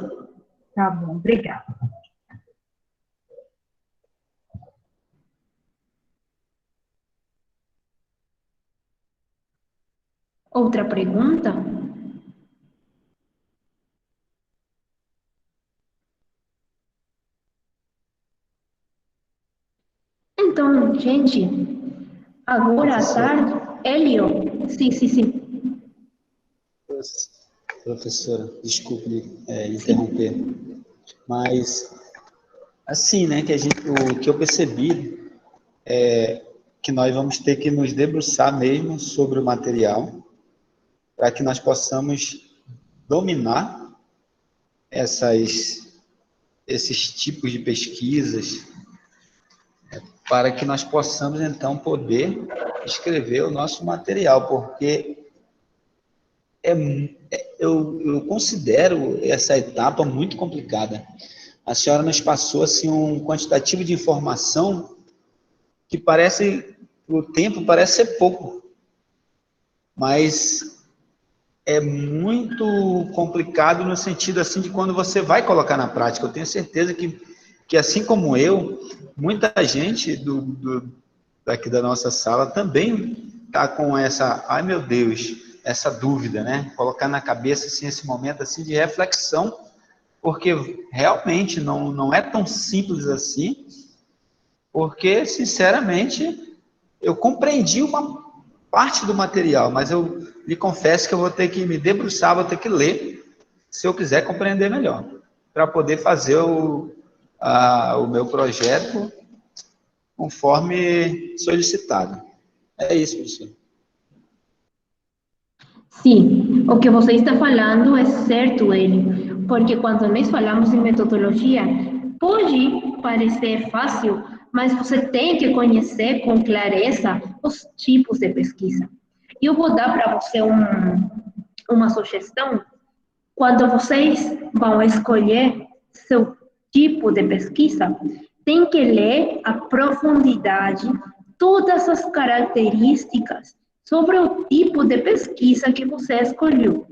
Tá bom, obrigada. Outra pergunta? Então, gente, agora à tarde, Hélio. Sim. Professora, desculpe interromper, mas assim, né, o que eu percebi é que nós vamos ter que nos debruçar mesmo sobre o material para que nós possamos dominar esses tipos de pesquisas, para que nós possamos, então, poder escrever o nosso material, porque eu considero essa etapa muito complicada. A senhora nos passou assim, um quantitativo de informação que parece, o tempo parece ser pouco, mas é muito complicado no sentido assim de quando você vai colocar na prática. Eu tenho certeza que assim como eu, muita gente daqui da nossa sala também está com essa, ai meu Deus, essa dúvida, né? Colocar na cabeça assim, esse momento assim, de reflexão, porque realmente não é tão simples assim, porque, sinceramente, eu compreendi uma parte do material, mas eu lhe confesso que eu vou ter que me debruçar, vou ter que ler, se eu quiser compreender melhor, para poder fazer o meu projeto conforme solicitado. É isso, professor. Sim, o que você está falando é certo, Hélio, porque quando nós falamos em metodologia, pode parecer fácil, mas você tem que conhecer com clareza os tipos de pesquisa. Eu vou dar para você uma sugestão. Quando vocês vão escolher seu tipo de pesquisa, tem que ler a profundidade todas as características sobre o tipo de pesquisa que você escolheu.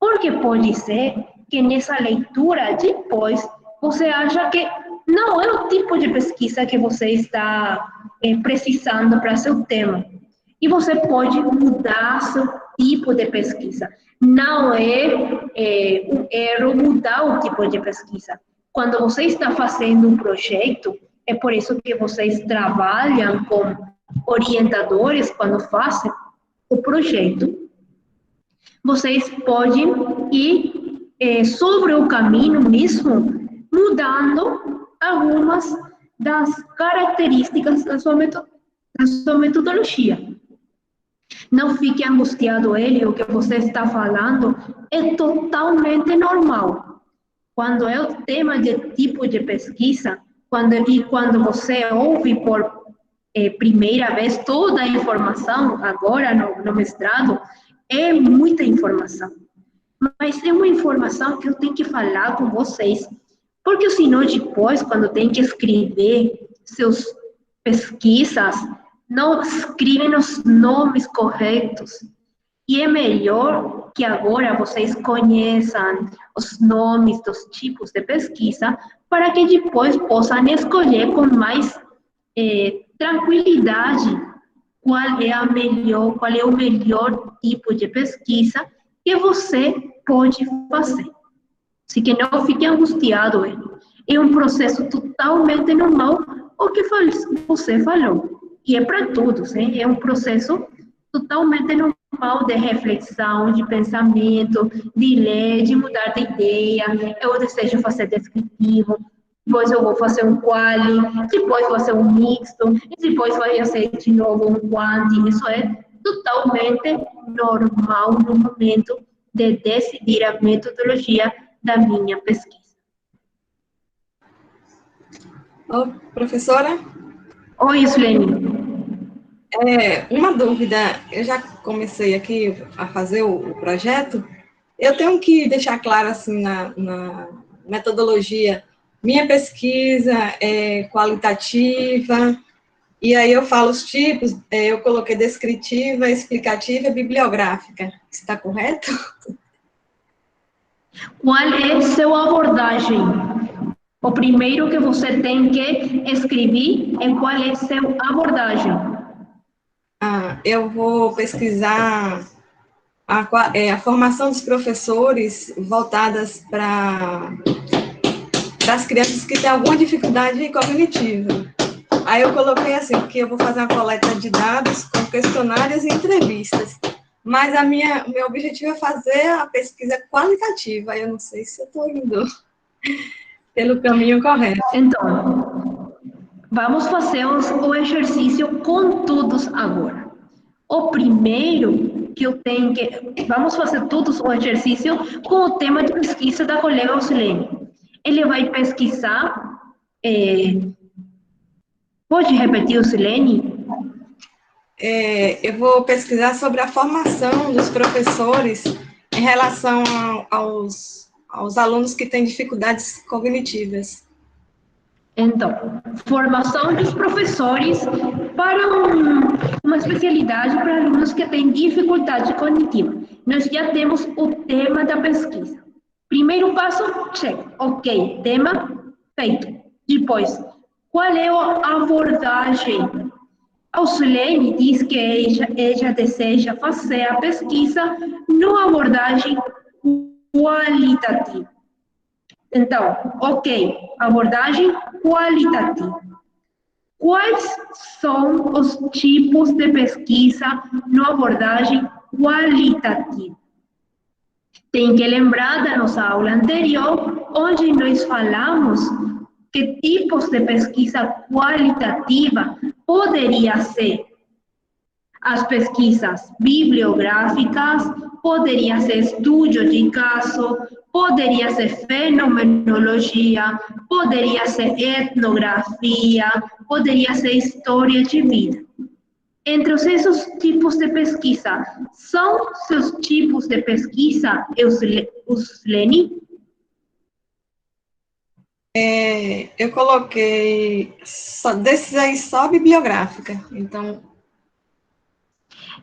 Porque pode ser que nessa leitura depois você acha que não é o tipo de pesquisa que você está precisando para seu tema. E você pode mudar seu tipo de pesquisa. Não é um erro mudar o tipo de pesquisa. Quando você está fazendo um projeto, é por isso que vocês trabalham com orientadores quando fazem o projeto. Vocês podem ir sobre o caminho mesmo, mudando algumas das características da sua metodologia. Não fique angustiado, ele, o que você está falando é totalmente normal. Quando é o tema de tipo de pesquisa, quando você ouve por primeira vez toda a informação, agora no mestrado, é muita informação. Mas é uma informação que eu tenho que falar com vocês, porque senão depois, quando tem que escrever seus pesquisas, não escrevem os nomes corretos. E é melhor que agora vocês conheçam os nomes dos tipos de pesquisa, para que depois possam escolher com mais tranquilidade qual é o melhor tipo de pesquisa que você pode fazer. Assim que não fique angustiado. É um processo totalmente normal o que você falou. E é para todos, hein? É um processo totalmente normal de reflexão, de pensamento, de ler, de mudar de ideia. Eu desejo fazer descritivo, depois eu vou fazer um quali, depois vou fazer um mixto, e depois vai ser de novo um quanti. Isso é totalmente normal no momento de decidir a metodologia da minha pesquisa. Ô, professora? Oi, Islene. Uma dúvida, eu já comecei aqui a fazer o projeto, eu tenho que deixar claro, assim, na metodologia, minha pesquisa é qualitativa, e aí eu falo os tipos, eu coloquei descritiva, explicativa e bibliográfica. Está correto? Qual é sua abordagem? O primeiro que você tem que escrever é qual é sua abordagem. Eu vou pesquisar a formação dos professores voltadas para as crianças que têm alguma dificuldade cognitiva. Aí eu coloquei assim, que eu vou fazer uma coleta de dados com questionários e entrevistas. Mas o meu objetivo é fazer a pesquisa qualitativa. Eu não sei se eu estou indo pelo caminho correto. Então, vamos fazer o exercício com todos agora. O primeiro que eu tenho que... Vamos fazer todos o exercício com o tema de pesquisa da colega Osilene. Ele vai pesquisar... Pode repetir, Osilene? Eu vou pesquisar sobre a formação dos professores em relação aos alunos que têm dificuldades cognitivas. Então, formação dos professores para uma especialidade para alunos que têm dificuldade cognitiva. Nós já temos o tema da pesquisa. Primeiro passo, check. Ok, tema feito. Depois, qual é a abordagem A Uslene diz que ela deseja fazer a pesquisa numa abordagem qualitativa. Então, ok, abordagem qualitativa. Quais são os tipos de pesquisa na abordagem qualitativa? Tem que lembrar da nossa aula anterior, onde nós falamos que tipos de pesquisa qualitativa poderia ser as pesquisas bibliográficas, poderia ser estudo de caso, poderia ser fenomenologia, poderia ser etnografia, poderia ser história de vida. Entre esses tipos de pesquisa, são seus tipos de pesquisa, Uslene? Eu coloquei desses aí só bibliográfica, então...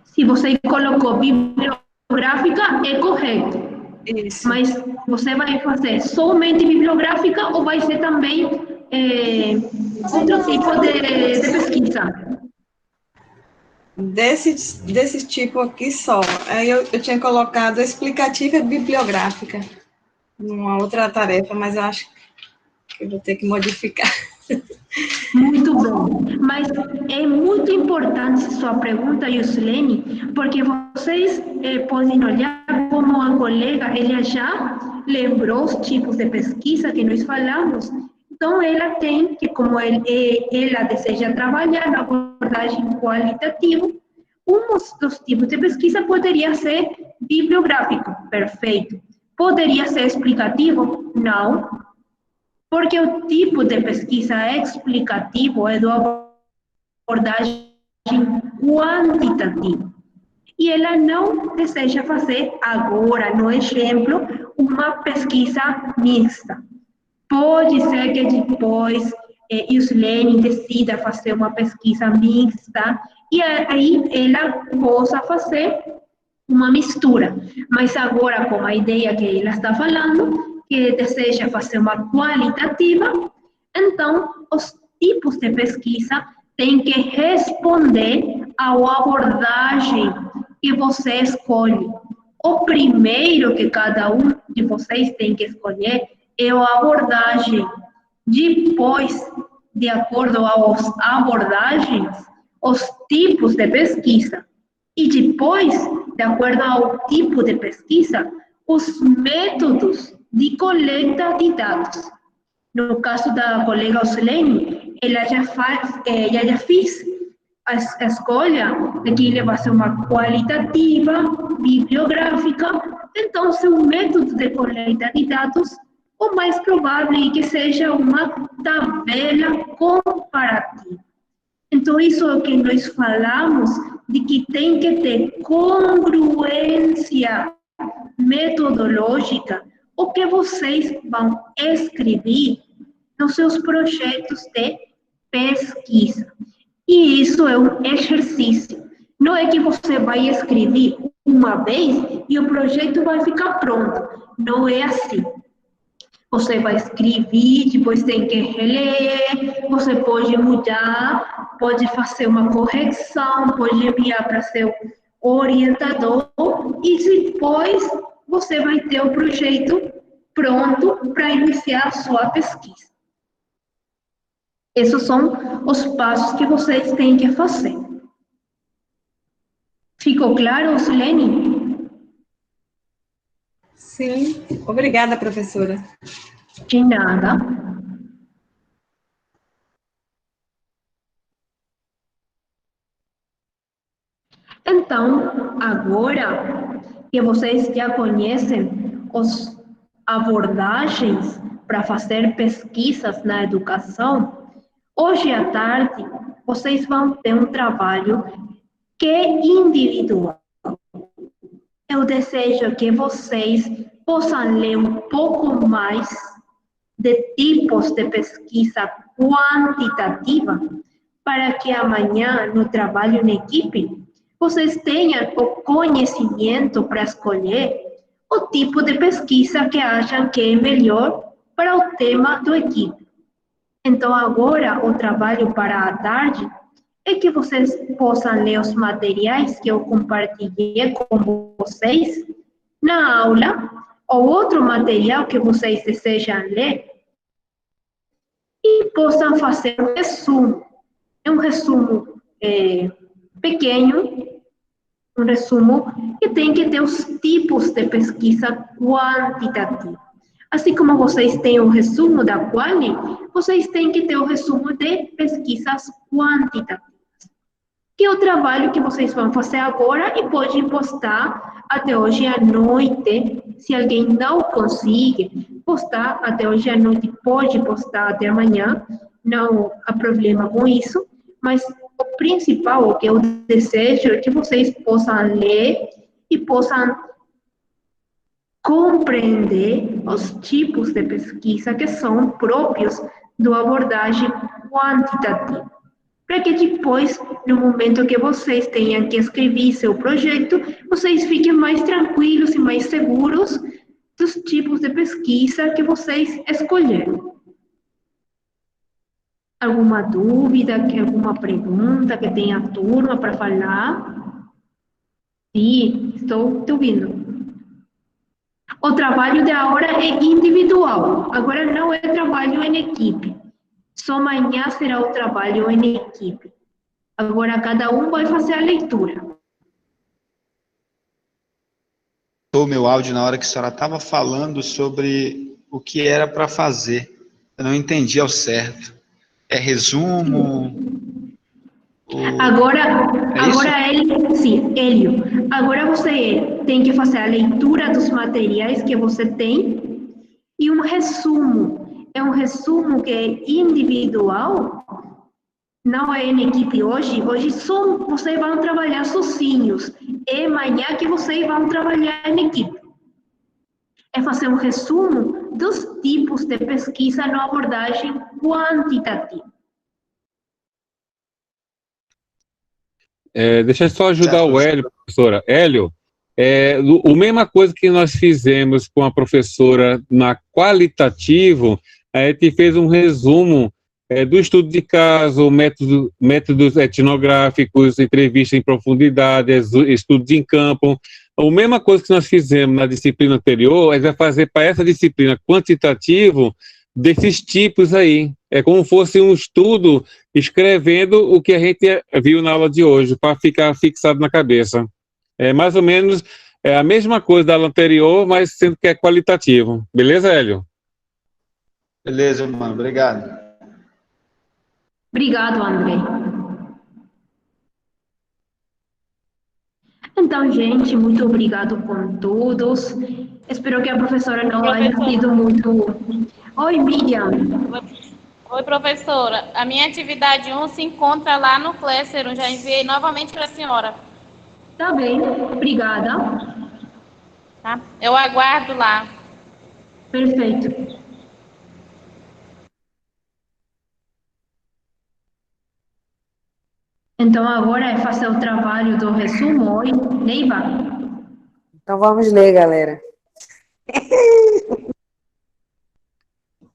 Se você colocou bibliográfica, é correto. Isso. Mas você vai fazer somente bibliográfica ou vai ser também outro tipo de pesquisa? Desse tipo aqui só. Aí eu tinha colocado explicativa bibliográfica numa outra tarefa, mas eu acho que eu vou ter que modificar. Muito bom. Mas é muito importante sua pergunta, Yuslene, porque vocês podem olhar como a colega, ela já lembrou os tipos de pesquisa que nós falamos. Então, ela tem que, como ela deseja trabalhar na abordagem qualitativa, um dos tipos de pesquisa poderia ser bibliográfico, perfeito. Poderia ser explicativo? Não. Porque o tipo de pesquisa explicativo é da abordagem quantitativa. E ela não deseja fazer agora, no exemplo, uma pesquisa mista. Pode ser que depois Yuslene decida fazer uma pesquisa mista e aí ela possa fazer uma mistura. Mas agora, com a ideia que ela está falando, que deseja fazer uma qualitativa, então os tipos de pesquisa têm que responder à abordagem que você escolhe. O primeiro que cada um de vocês tem que escolher é a abordagem. Depois, de acordo às abordagens, os tipos de pesquisa. E depois, de acordo ao tipo de pesquisa, os métodos de coleta de dados. No caso da colega Uslene, ela já fez a escolha de que ele vai ser uma qualitativa, bibliográfica, então seu método de coleta de dados, o mais provável é que seja uma tabela comparativa. Então, isso é o que nós falamos, de que tem que ter congruência metodológica, o que vocês vão escrever nos seus projetos de pesquisa. E isso é um exercício. Não é que você vai escrever uma vez e o projeto vai ficar pronto. Não é assim. Você vai escrever, depois tem que reler, você pode mudar, pode fazer uma correção, pode enviar para seu orientador e depois você vai ter o projeto pronto para iniciar a sua pesquisa. Esses são os passos que vocês têm que fazer. Ficou claro, Silene? Sim, obrigada, professora. De nada. Então, agora que vocês já conhecem as abordagens para fazer pesquisas na educação, hoje à tarde vocês vão ter um trabalho que é individual. Eu desejo que vocês possam ler um pouco mais de tipos de pesquisa quantitativa para que amanhã, no trabalho em equipe, vocês tenham o conhecimento para escolher o tipo de pesquisa que acham que é melhor para o tema do equipe. Então, agora, o trabalho para a tarde é que vocês possam ler os materiais que eu compartilhei com vocês na aula, ou outro material que vocês desejam ler, e possam fazer um resumo. É um resumo pequeno, um resumo que tem que ter os tipos de pesquisa quantitativa. Assim como vocês têm o resumo da Quali, vocês têm que ter o resumo de pesquisas quantitativas, que é o trabalho que vocês vão fazer agora e podem postar até hoje à noite. Se alguém não consegue postar até hoje à noite, pode postar até amanhã, não há problema com isso, mas o principal, o que eu desejo, é que vocês possam ler e possam compreender os tipos de pesquisa que são próprios da abordagem quantitativa, para que depois, no momento que vocês tenham que escrever seu projeto, vocês fiquem mais tranquilos e mais seguros dos tipos de pesquisa que vocês escolheram. Alguma dúvida, alguma pergunta que tenha a turma para falar? Sim, estou te ouvindo. O trabalho de agora é individual, agora não é trabalho em equipe. Só amanhã será o trabalho em equipe. Agora cada um vai fazer a leitura. O meu áudio na hora que a senhora estava falando sobre o que era para fazer. Eu não entendi ao certo. É resumo? Agora Hélio, agora você tem que fazer a leitura dos materiais que você tem e um resumo. É um resumo que é individual, não é em equipe hoje. Hoje só vocês vão trabalhar sozinhos. É amanhã que vocês vão trabalhar em equipe. É fazer um resumo dos tipos de pesquisa na abordagem quantitativa. Deixa eu só ajudar o Hélio, professora. Hélio, a mesma coisa que nós fizemos com a professora na qualitativo, a gente fez um resumo do estudo de caso, métodos etnográficos, entrevista em profundidade, estudos em campo. A mesma coisa que nós fizemos na disciplina anterior, a gente vai fazer para essa disciplina quantitativo desses tipos aí. É como fosse um estudo escrevendo o que a gente viu na aula de hoje, para ficar fixado na cabeça. É mais ou menos a mesma coisa da aula anterior, mas sendo que é qualitativo. Beleza, Hélio? Beleza, mano. Obrigado. Obrigado, André. Então, gente, muito obrigado com todos. Espero que a professora não haya sido muito... Oi, Miriam. Oi, professora. A minha atividade 1 se encontra lá no Classroom. Já enviei novamente para a senhora. Tá bem, obrigada. Tá? Eu aguardo lá. Perfeito. Então, agora é fazer o trabalho do resumo. Oi, Neiva. Então, vamos ler, galera.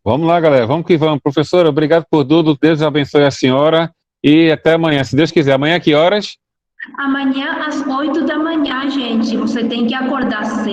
Vamos lá, galera. Vamos que vamos. Professora, obrigado por tudo. Deus abençoe a senhora. E até amanhã, se Deus quiser. Amanhã, que horas? Amanhã, às 8 da manhã, gente. Você tem que acordar cedo.